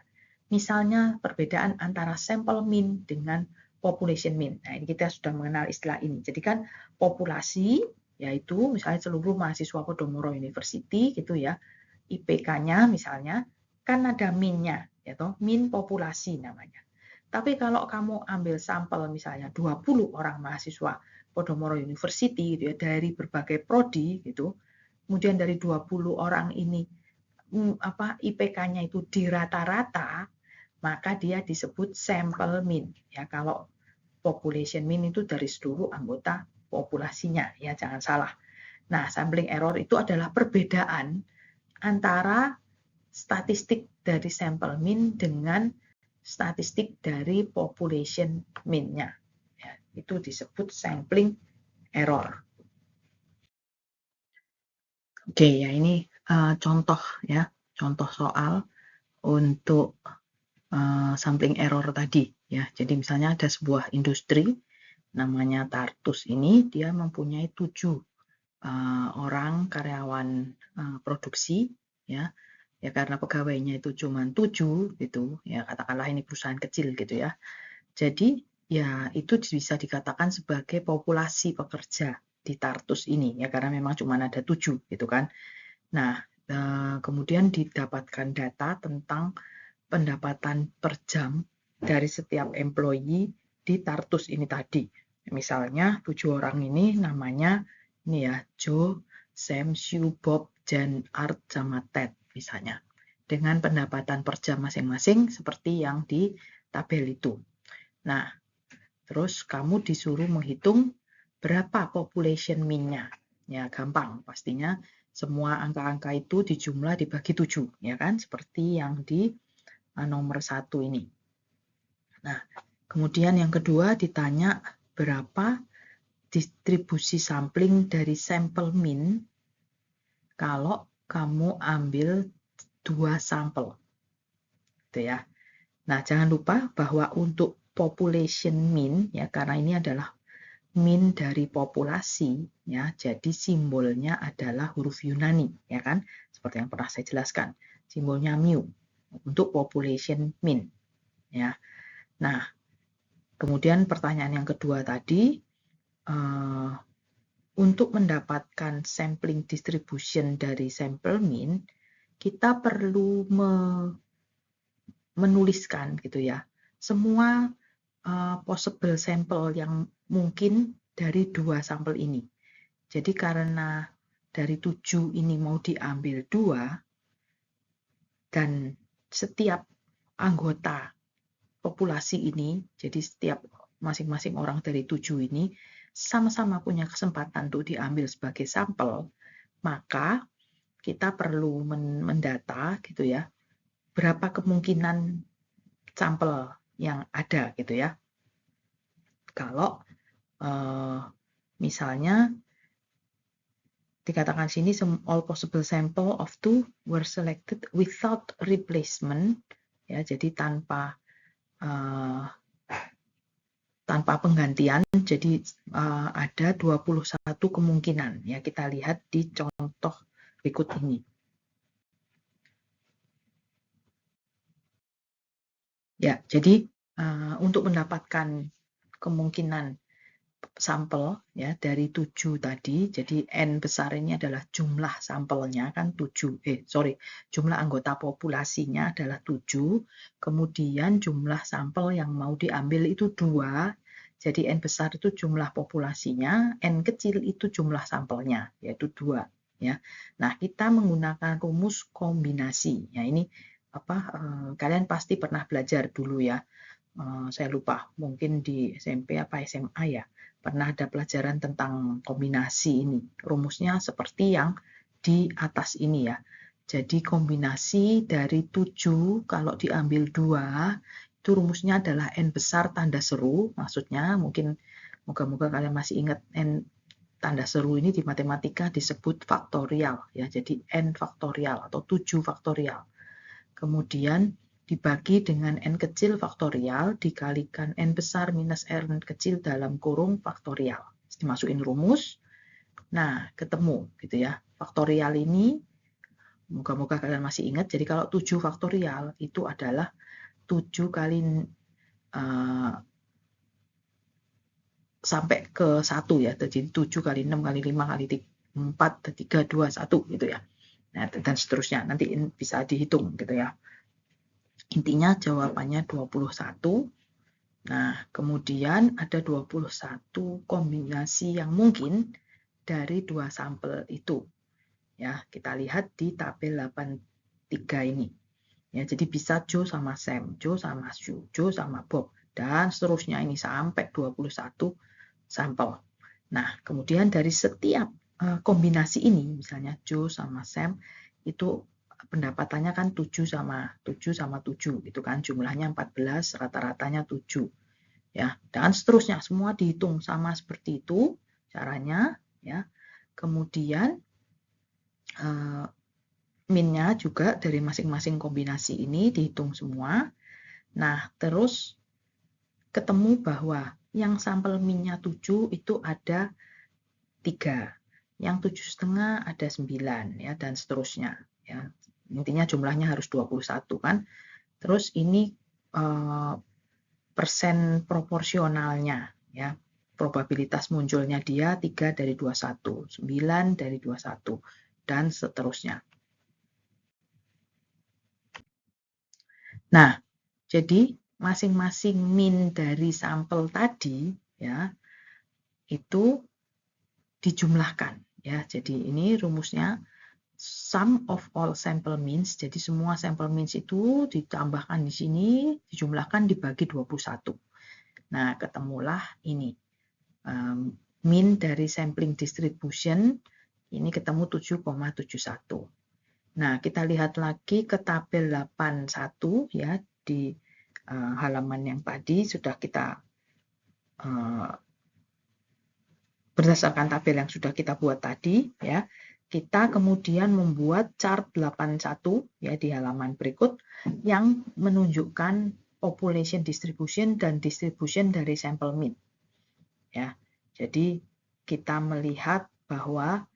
Misalnya perbedaan antara sampel mean dengan population mean. Nah, ini kita sudah mengenal istilah ini. Jadi kan populasi yaitu misalnya seluruh mahasiswa Podomoro University gitu ya. IPK-nya misalnya kan ada mean-nya, yaitu mean populasi namanya. Tapi kalau kamu ambil sampel misalnya 20 orang mahasiswa Podomoro University gitu ya, dari berbagai prodi gitu, kemudian dari 20 orang ini IPK-nya itu di rata-rata, maka dia disebut sampel mean ya. Kalau population mean itu dari seluruh anggota populasinya ya, jangan salah. Nah, sampling error itu adalah perbedaan antara statistik dari sampel mean dengan statistik dari population mean-nya. Ya, itu disebut sampling error. Oke, ya ini contoh ya, contoh soal untuk sampling error tadi ya. Jadi misalnya ada sebuah industri namanya Tartus ini, dia mempunyai 7 orang karyawan produksi ya. Ya karena pegawainya itu cuma 7 gitu ya, katakanlah ini perusahaan kecil gitu ya. Jadi ya itu bisa dikatakan sebagai populasi pekerja di Tartus ini ya, karena memang cuma ada 7 gitu kan. Nah, kemudian didapatkan data tentang pendapatan per jam dari setiap employee di Tartus ini tadi. Misalnya 7 orang ini namanya ini ya, Joe, Sam, Sue, Bob, Jan, Art, sama Ted misalnya. Dengan pendapatan per jam masing-masing seperti yang di tabel itu. Nah, terus kamu disuruh menghitung berapa population mean-nya. Ya, gampang. Pastinya semua angka-angka itu dijumlah dibagi 7, ya kan? Seperti yang di nomor 1 ini. Nah, kemudian yang kedua ditanya berapa distribusi sampling dari sampel mean kalau kamu ambil 2 sampel. Gitu ya. Nah, jangan lupa bahwa untuk population mean ya, karena ini adalah mean dari populasi ya, jadi simbolnya adalah huruf Yunani ya kan, seperti yang pernah saya jelaskan, simbolnya mu untuk population mean ya. Nah, kemudian pertanyaan yang kedua tadi, untuk mendapatkan sampling distribution dari sampel mean, kita perlu menuliskan gitu ya, semua possible sampel yang mungkin dari 2 sampel ini. Jadi karena dari 7 ini mau diambil 2, dan setiap anggota populasi ini, jadi setiap masing-masing orang dari 7 ini, sama-sama punya kesempatan untuk diambil sebagai sampel, maka kita perlu mendata gitu ya, berapa kemungkinan sampel yang ada gitu ya. Kalau misalnya dikatakan sini all possible sample of 2 were selected without replacement, ya, jadi tanpa penggantian, jadi ada 21 kemungkinan, ya, kita lihat di contoh berikut ini. Ya, jadi untuk mendapatkan kemungkinan sampel ya dari 7 tadi, jadi N besar ini adalah jumlah sampelnya kan 7, jumlah anggota populasinya adalah 7, kemudian jumlah sampel yang mau diambil itu 2, jadi N besar itu jumlah populasinya, N kecil itu jumlah sampelnya, yaitu 2. Ya. Nah, kita menggunakan rumus kombinasi. Ya, ini kalian pasti pernah belajar dulu ya. Saya lupa, mungkin di SMP apa SMA ya, pernah ada pelajaran tentang kombinasi ini. Rumusnya seperti yang di atas ini ya. Jadi kombinasi dari 7, kalau diambil 2, itu rumusnya adalah N besar tanda seru, maksudnya mungkin moga-moga kalian masih ingat N tanda seru ini di matematika disebut faktorial ya. Jadi N faktorial atau 7 faktorial. Kemudian dibagi dengan N kecil faktorial dikalikan N besar minus N kecil dalam kurung faktorial. Dimasukin rumus, nah ketemu gitu ya. Faktorial ini, moga-moga kalian masih ingat, jadi kalau 7 faktorial itu adalah 7 kali sampai ke 1 ya, jadi 7 kali 6 kali 5 kali 4, 3, 2, 1 gitu ya. Nah, dan seterusnya, nanti bisa dihitung gitu ya. Intinya jawabannya 21. Nah, kemudian ada 21 kombinasi yang mungkin dari 2 sampel itu. Ya, kita lihat di tabel 83 ini. Ya, jadi bisa Joe sama Sam, Joe sama Sue, Joe sama Bob, dan seterusnya ini sampai 21 sampel. Nah, kemudian dari setiap kombinasi ini, misalnya Joe sama Sam, itu pendapatannya kan 7 sama 7 gitu kan, jumlahnya 14, rata-ratanya 7 ya, dan seterusnya semua dihitung sama seperti itu caranya ya. Kemudian minnya juga dari masing-masing kombinasi ini dihitung semua. Nah, terus ketemu bahwa yang sampel minnya 7 itu ada 3, yang 7,5 ada 9 ya, dan seterusnya ya. Intinya jumlahnya harus 21 kan. Terus ini persen proporsionalnya ya. Probabilitas munculnya dia 3 dari 21, 9 dari 21 dan seterusnya. Nah, jadi masing-masing min dari sampel tadi ya itu dijumlahkan ya. Jadi ini rumusnya sum of all sample means, jadi semua sampel means itu ditambahkan di sini, dijumlahkan dibagi 21. Nah, ketemulah ini. Mean dari sampling distribution, ini ketemu 7,71. Nah, kita lihat lagi ke tabel 81 ya, di halaman yang tadi sudah kita berdasarkan tabel yang sudah kita buat tadi ya. Kita kemudian membuat chart 81 ya di halaman berikut yang menunjukkan population distribution dan distribution dari sampel mean. Ya. Jadi kita melihat bahwa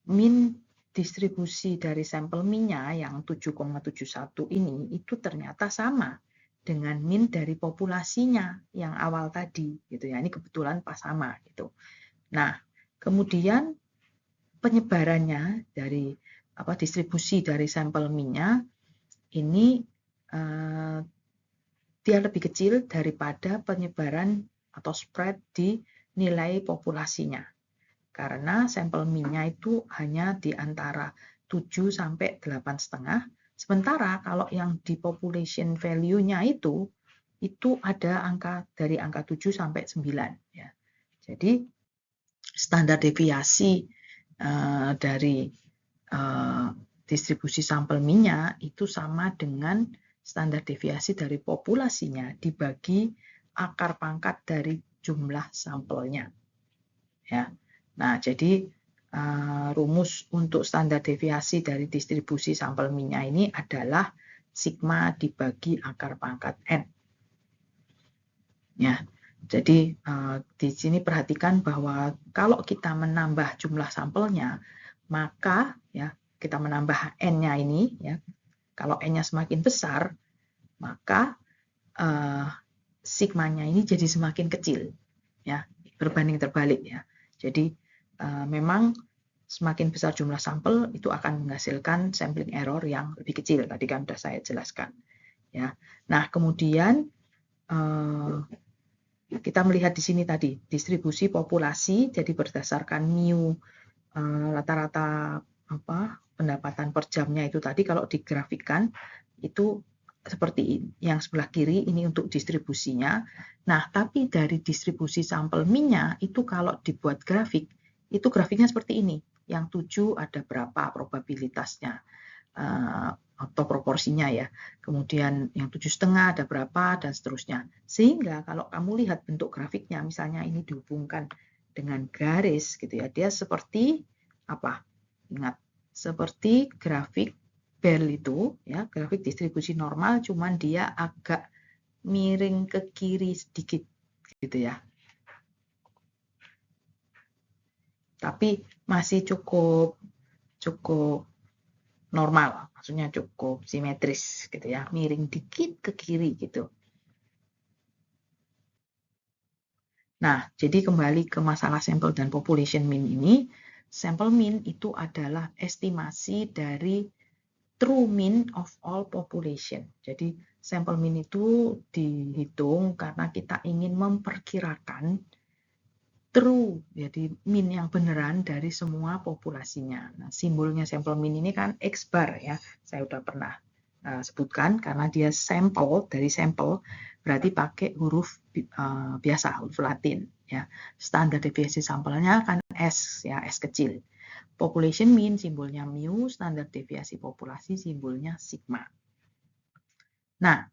mean distribusi dari sampel mean-nya yang 7,71 ini itu ternyata sama dengan mean dari populasinya yang awal tadi gitu ya. Ini kebetulan pas sama gitu. Nah, kemudian penyebarannya dari distribusi dari sampel minyak ini dia lebih kecil daripada penyebaran atau spread di nilai populasinya. Karena sampel minyak itu hanya di antara 7 sampai 8,5. Sementara kalau yang di population value-nya itu ada dari angka 7 sampai 9 ya. Jadi standar deviasi dari distribusi sampel minyak itu sama dengan standar deviasi dari populasinya dibagi akar pangkat dari jumlah sampelnya. Ya. Nah, jadi rumus untuk standar deviasi dari distribusi sampel minyak ini adalah sigma dibagi akar pangkat N. Ya. Jadi di sini perhatikan bahwa kalau kita menambah jumlah sampelnya, maka ya kita menambah N-nya ini ya. Kalau N-nya semakin besar, maka sigmanya ini jadi semakin kecil ya, berbanding terbalik ya. Jadi memang semakin besar jumlah sampel itu akan menghasilkan sampling error yang lebih kecil. Tadi kan sudah saya jelaskan ya. Nah, kemudian kita melihat di sini tadi distribusi populasi, jadi berdasarkan mu rata-rata pendapatan per jamnya itu tadi kalau digrafikkan itu seperti yang sebelah kiri ini untuk distribusinya. Nah, tapi dari distribusi sampel minyak itu kalau dibuat grafik, itu grafiknya seperti ini. Yang 7 ada berapa probabilitasnya atau proporsinya ya. Kemudian yang 7,5 ada berapa dan seterusnya. Sehingga kalau kamu lihat bentuk grafiknya, misalnya ini dihubungkan dengan garis gitu ya, dia seperti apa? Ingat, seperti grafik bell itu ya, grafik distribusi normal, cuman dia agak miring ke kiri sedikit gitu ya. Tapi masih cukup normal, maksudnya cukup simetris gitu ya, miring dikit ke kiri gitu. Nah, jadi kembali ke masalah sampel dan population mean ini, sampel mean itu adalah estimasi dari true mean of all population. Jadi sampel mean itu dihitung karena kita ingin memperkirakan true, jadi mean yang beneran dari semua populasinya. Nah, simbolnya sampel mean ini kan X bar ya, saya udah pernah sebutkan karena dia sampel, dari sampel berarti pakai huruf biasa, huruf Latin ya. Standar deviasi sampelnya kan S ya, S kecil. Population mean simbolnya mu, standar deviasi populasi simbolnya sigma. Nah,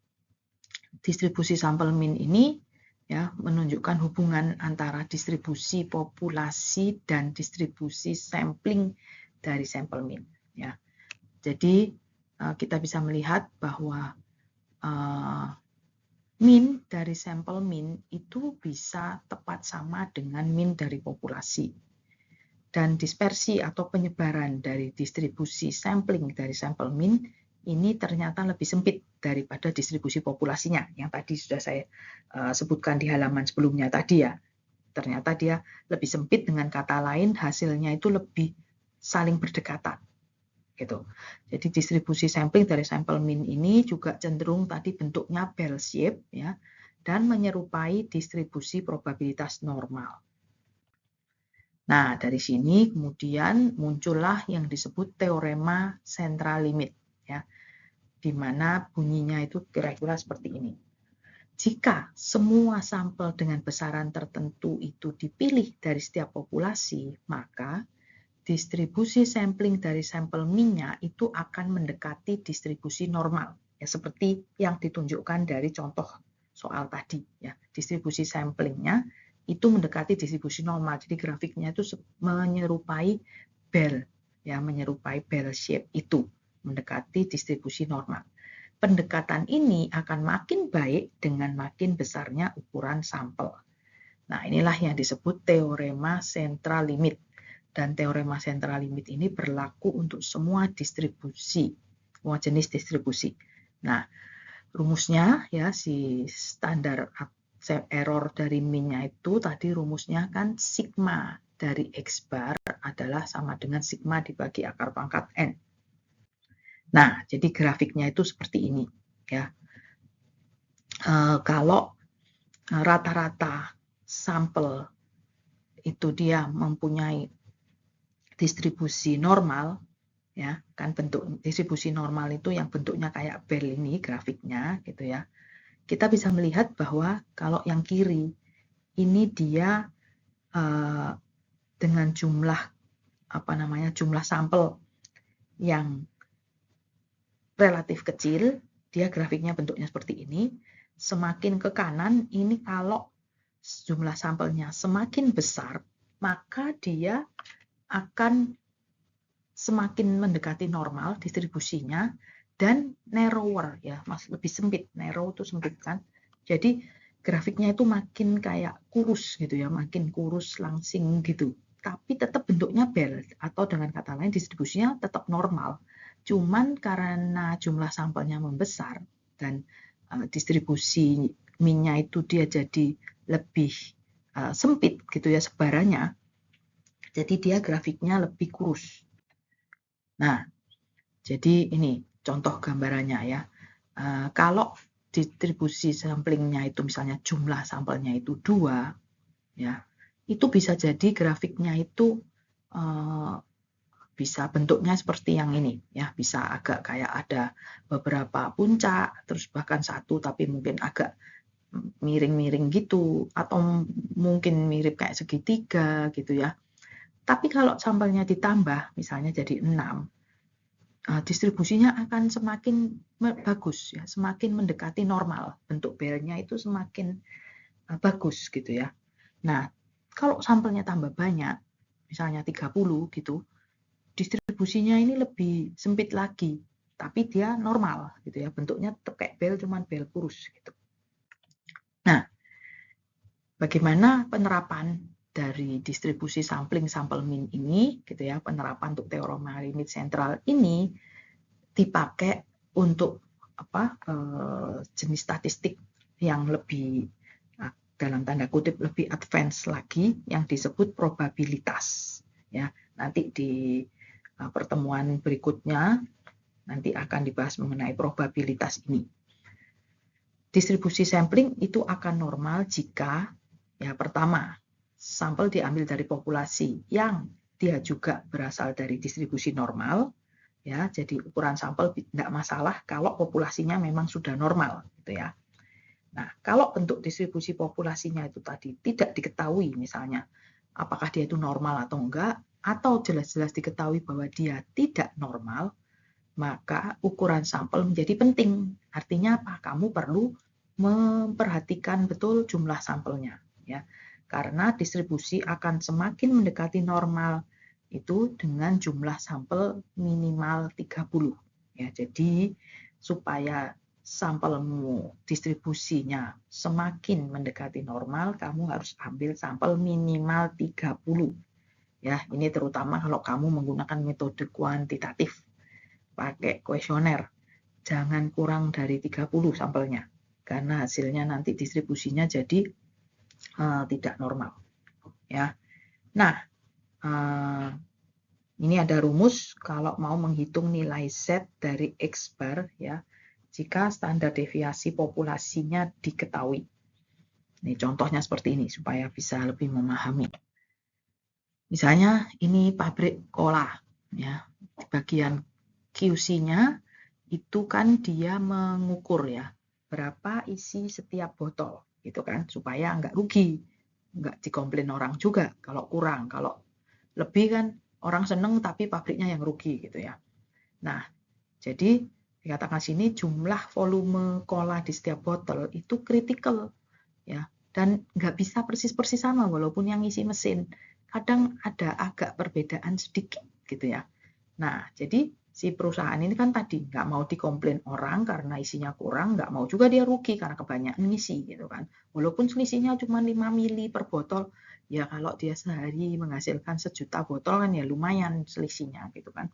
distribusi sampel mean ini ya menunjukkan hubungan antara distribusi populasi dan distribusi sampling dari sampel mean ya. Jadi kita bisa melihat bahwa mean dari sampel mean itu bisa tepat sama dengan mean dari populasi. Dan dispersi atau penyebaran dari distribusi sampling dari sampel mean ini ternyata lebih sempit daripada distribusi populasinya yang tadi sudah saya sebutkan di halaman sebelumnya tadi ya. Ternyata dia lebih sempit, dengan kata lain hasilnya itu lebih saling berdekatan gitu. Jadi distribusi sampling dari sampel mean ini juga cenderung tadi bentuknya bell shape ya, dan menyerupai distribusi probabilitas normal. Nah, dari sini kemudian muncullah yang disebut teorema central limit ya, di mana bunyinya itu kira-kira seperti ini. Jika semua sampel dengan besaran tertentu itu dipilih dari setiap populasi, maka distribusi sampling dari sampel minyak itu akan mendekati distribusi normal, ya seperti yang ditunjukkan dari contoh soal tadi ya. Distribusi samplingnya itu mendekati distribusi normal. Jadi grafiknya itu menyerupai bell ya, menyerupai bell shape itu, mendekati distribusi normal. Pendekatan ini akan makin baik dengan makin besarnya ukuran sampel. Nah, inilah yang disebut teorema central limit. Dan teorema central limit ini berlaku untuk semua distribusi, semua jenis distribusi. Nah, rumusnya ya si standar error dari mean-nya itu tadi rumusnya kan sigma dari X bar adalah sama dengan sigma dibagi akar pangkat N. Nah, jadi grafiknya itu seperti ini ya. Kalau rata-rata sampel itu dia mempunyai distribusi normal ya, kan bentuk distribusi normal itu yang bentuknya kayak bell ini grafiknya gitu ya. Kita bisa melihat bahwa kalau yang kiri ini dia dengan jumlah sampel yang relatif kecil, dia grafiknya bentuknya seperti ini. Semakin ke kanan, ini kalau jumlah sampelnya semakin besar, maka dia akan semakin mendekati normal distribusinya dan narrower ya, lebih sempit. Narrow itu sempit kan. Jadi grafiknya itu makin kayak kurus gitu ya, makin kurus langsing gitu. Tapi tetap bentuknya bell atau dengan kata lain distribusinya tetap normal. Cuman karena jumlah sampelnya membesar dan distribusi minnya itu dia jadi lebih sempit gitu ya sebarannya. Jadi dia grafiknya lebih kurus. Nah, jadi ini contoh gambarannya ya. Kalau distribusi samplingnya itu misalnya jumlah sampelnya itu 2, ya, itu bisa jadi grafiknya itu bisa bentuknya seperti yang ini ya, bisa agak kayak ada beberapa puncak, terus bahkan satu tapi mungkin agak miring-miring gitu, atau mungkin mirip kayak segitiga gitu ya. Tapi kalau sampelnya ditambah misalnya jadi 6, distribusinya akan semakin bagus ya, semakin mendekati normal. Bentuk belnya itu semakin bagus gitu ya. Nah, kalau sampelnya tambah banyak, misalnya 30 gitu, distribusinya ini lebih sempit lagi, tapi dia normal gitu ya. Bentuknya tetap kayak bel, cuman bel kurus gitu. Nah, bagaimana penerapan dari distribusi sampling sampel min ini gitu ya, penerapan untuk teorema limit sentral ini dipakai untuk jenis statistik yang lebih dalam tanda kutip lebih advance lagi yang disebut probabilitas ya. Nanti di pertemuan berikutnya nanti akan dibahas mengenai probabilitas ini. Distribusi sampling itu akan normal jika ya pertama sampel diambil dari populasi yang dia juga berasal dari distribusi normal. Ya, jadi ukuran sampel tidak masalah kalau populasinya memang sudah normal, gitu ya. Nah, kalau bentuk distribusi populasinya itu tadi tidak diketahui, misalnya apakah dia itu normal atau enggak, atau jelas-jelas diketahui bahwa dia tidak normal, maka ukuran sampel menjadi penting. Artinya apa? Kamu perlu memperhatikan betul jumlah sampelnya, ya, karena distribusi akan semakin mendekati normal itu dengan jumlah sampel minimal 30 ya. Jadi supaya sampelmu distribusinya semakin mendekati normal, kamu harus ambil sampel minimal 30 ya. Ini terutama kalau kamu menggunakan metode kuantitatif pakai kuesioner. Jangan kurang dari 30 sampelnya karena hasilnya nanti distribusinya jadi tidak normal ya. Nah, ini ada rumus kalau mau menghitung nilai Z dari X bar ya, jika standar deviasi populasinya diketahui. Ini contohnya seperti ini supaya bisa lebih memahami. Misalnya ini pabrik cola ya, di bagian QC-nya itu kan dia mengukur ya berapa isi setiap botol gitu kan, supaya nggak rugi, nggak dikomplain orang juga kalau kurang, kalau lebih kan orang seneng tapi pabriknya yang rugi gitu ya. Nah, jadi dikatakan sini jumlah volume cola di setiap botol itu kritikal ya, dan nggak bisa persis-persis sama walaupun yang isi mesin. Kadang ada agak perbedaan sedikit gitu ya. Nah, jadi si perusahaan ini kan tadi nggak mau dikomplain orang karena isinya kurang, nggak mau juga dia rugi karena kebanyakan ngisi gitu kan. Walaupun selisihnya cuma 5 mili per botol, ya kalau dia sehari menghasilkan 1 juta botol kan ya lumayan selisihnya gitu kan.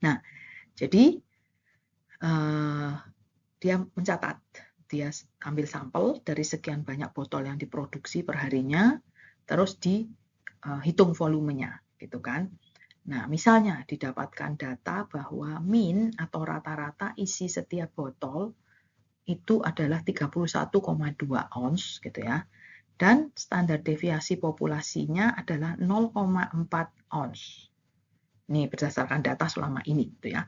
Nah, jadi dia mencatat, dia ambil sampel dari sekian banyak botol yang diproduksi per harinya, terus dihitung volumenya gitu kan. Nah, misalnya didapatkan data bahwa min atau rata-rata isi setiap botol itu adalah 31,2 ounce gitu ya. Dan standar deviasi populasinya adalah 0,4 ounce. Ini berdasarkan data selama ini gitu ya.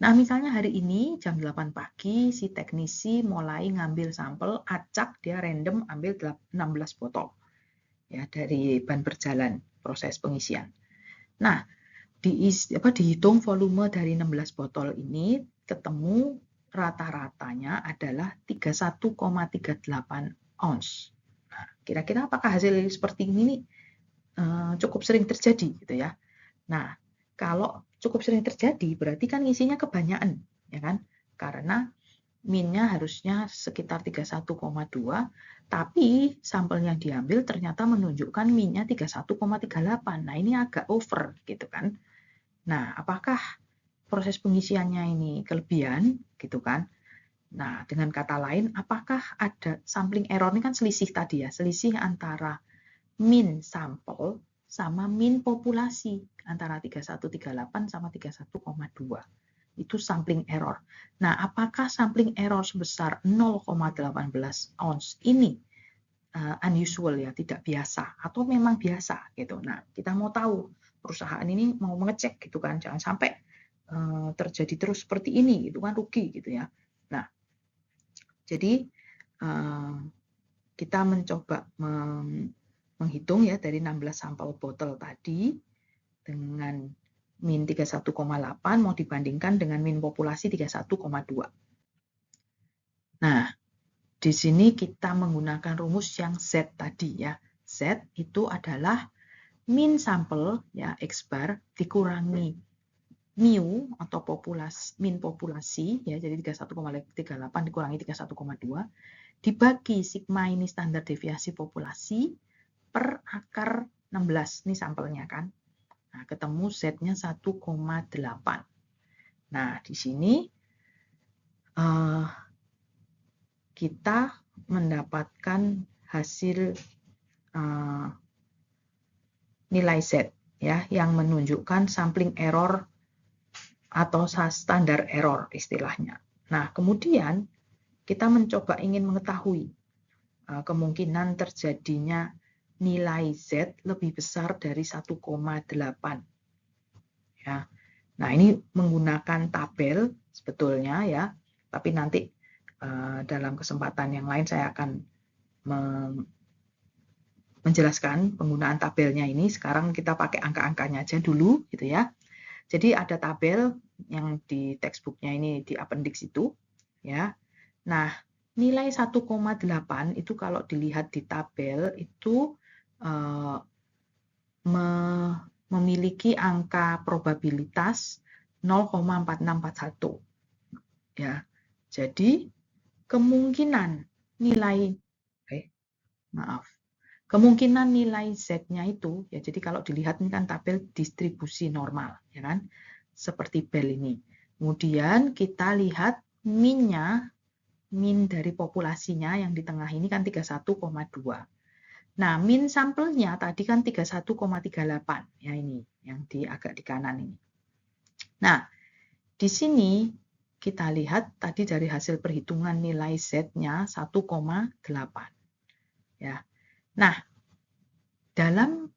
Nah, misalnya hari ini jam 8 pagi si teknisi mulai ngambil sampel, acak dia random ambil 16 botol. ya dari ban berjalan proses pengisian. Nah, dihitung volume dari 16 botol ini ketemu rata-ratanya adalah 31,38 ounce. Nah, kira-kira apakah hasil seperti ini nih cukup sering terjadi gitu ya. Nah, kalau cukup sering terjadi berarti kan isinya kebanyakan, ya kan? Karena minnya harusnya sekitar 31,2, tapi sampel yang diambil ternyata menunjukkan minnya 31,38. Nah, ini agak over gitu kan. Nah, apakah proses pengisiannya ini kelebihan gitu kan? Nah, dengan kata lain, apakah ada sampling error ini kan selisih tadi ya, selisih antara min sampel sama min populasi antara 3138 sama 31,2. Itu sampling error. Nah, apakah sampling error sebesar 0,18 ounce ini unusual ya, tidak biasa atau memang biasa gitu. Nah, kita mau tahu perusahaan ini mau mengecek gitu kan, jangan sampai terjadi terus seperti ini gitu kan, rugi gitu ya. Nah, jadi kita mencoba menghitung ya dari 16 sampel botol tadi dengan min 31,8 mau dibandingkan dengan min populasi 31,2. Nah, di sini kita menggunakan rumus yang Z tadi ya. Z itu adalah min sampel ya X bar dikurangi mu atau min populasi ya, jadi 31,38 dikurangi 31,2 dibagi sigma ini standar deviasi populasi per akar 16. Ini sampelnya kan. Nah, ketemu Z-nya 1,8. Nah, di sini kita mendapatkan hasil nilai Z ya yang menunjukkan sampling error atau standar error istilahnya. Nah, kemudian kita mencoba ingin mengetahui kemungkinan terjadinya nilai Z lebih besar dari 1,8 ya. Nah, ini menggunakan tabel sebetulnya ya, tapi nanti dalam kesempatan yang lain saya akan menjelaskan penggunaan tabelnya ini. Sekarang kita pakai angka-angkanya aja dulu gitu ya. Jadi ada tabel yang di textbooknya ini di appendix itu ya. Nah, nilai 1,8 itu kalau dilihat di tabel itu memiliki angka probabilitas 0,4641 ya. Jadi kemungkinan nilai kemungkinan nilai Z-nya itu ya, jadi kalau dilihat ini kan tabel distribusi normal ya kan, seperti bel ini. Kemudian kita lihat min-nya, min dari populasinya yang di tengah ini kan 31,2. Nah, min sampelnya tadi kan 31,38 ya, ini yang agak di kanan ini. Nah, di sini kita lihat tadi dari hasil perhitungan nilai Z-nya 1,8 ya. Nah, dalam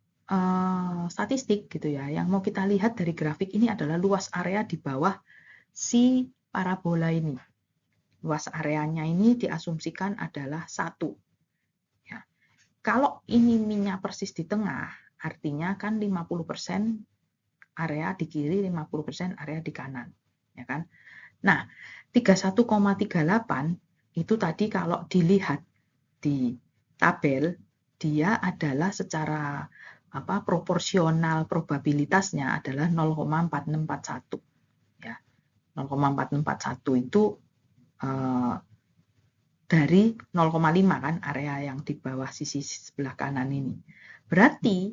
statistik gitu ya, yang mau kita lihat dari grafik ini adalah luas area di bawah si parabola ini. Luas areanya ini diasumsikan adalah 1. Ya. Kalau ini minnya persis di tengah, artinya kan 50% area di kiri, 50% area di kanan. Ya kan? Nah, 31,38 itu tadi kalau dilihat di tabel, dia adalah secara proporsional probabilitasnya adalah 0,4641 ya. 0,4641 itu dari 0,5 kan area yang di bawah sisi sebelah kanan ini. Berarti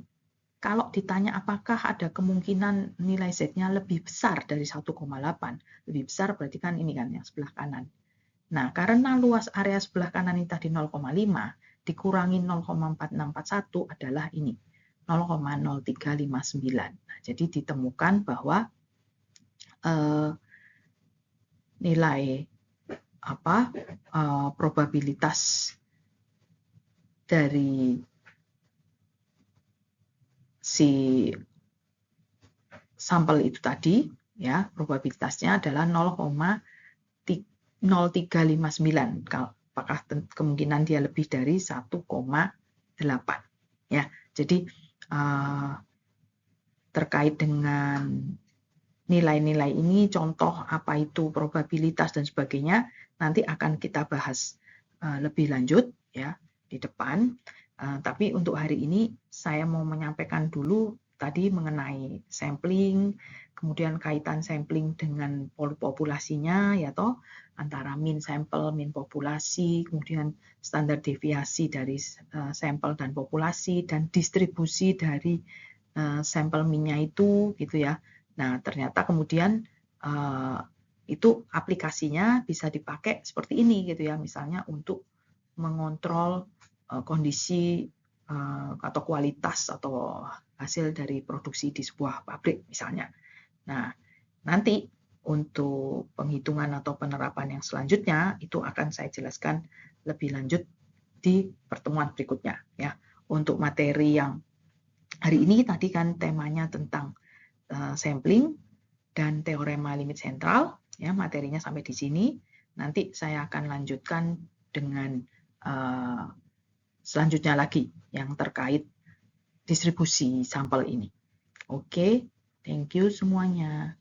kalau ditanya apakah ada kemungkinan nilai Z-nya lebih besar dari 1,8, lebih besar berarti kan ini kan yang sebelah kanan. Nah, karena luas area sebelah kanan ini tadi 0,5 dikurangi 0,4641 adalah ini 0,0359. Nah, jadi ditemukan bahwa nilai probabilitas dari si sampel itu tadi ya, probabilitasnya adalah 0,0359. Apakah kemungkinan dia lebih dari 1,8. ya. Jadi terkait dengan nilai-nilai ini, contoh apa itu probabilitas dan sebagainya, nanti akan kita bahas lebih lanjut ya di depan. Tapi untuk hari ini saya mau menyampaikan dulu tadi mengenai sampling, kemudian kaitan sampling dengan populasinya ya toh, antara mean sampel, mean populasi, kemudian standar deviasi dari sampel dan populasi, dan distribusi dari sampel mean-nya itu gitu ya. Nah, ternyata kemudian itu aplikasinya bisa dipakai seperti ini gitu ya, misalnya untuk mengontrol kondisi atau kualitas atau hasil dari produksi di sebuah pabrik misalnya. Nah, nanti untuk penghitungan atau penerapan yang selanjutnya itu akan saya jelaskan lebih lanjut di pertemuan berikutnya ya. Untuk materi yang hari ini tadi kan temanya tentang sampling dan teorema limit sentral ya, materinya sampai di sini. Nanti saya akan lanjutkan dengan selanjutnya lagi yang terkait distribusi sampel ini. Oke, thank you semuanya.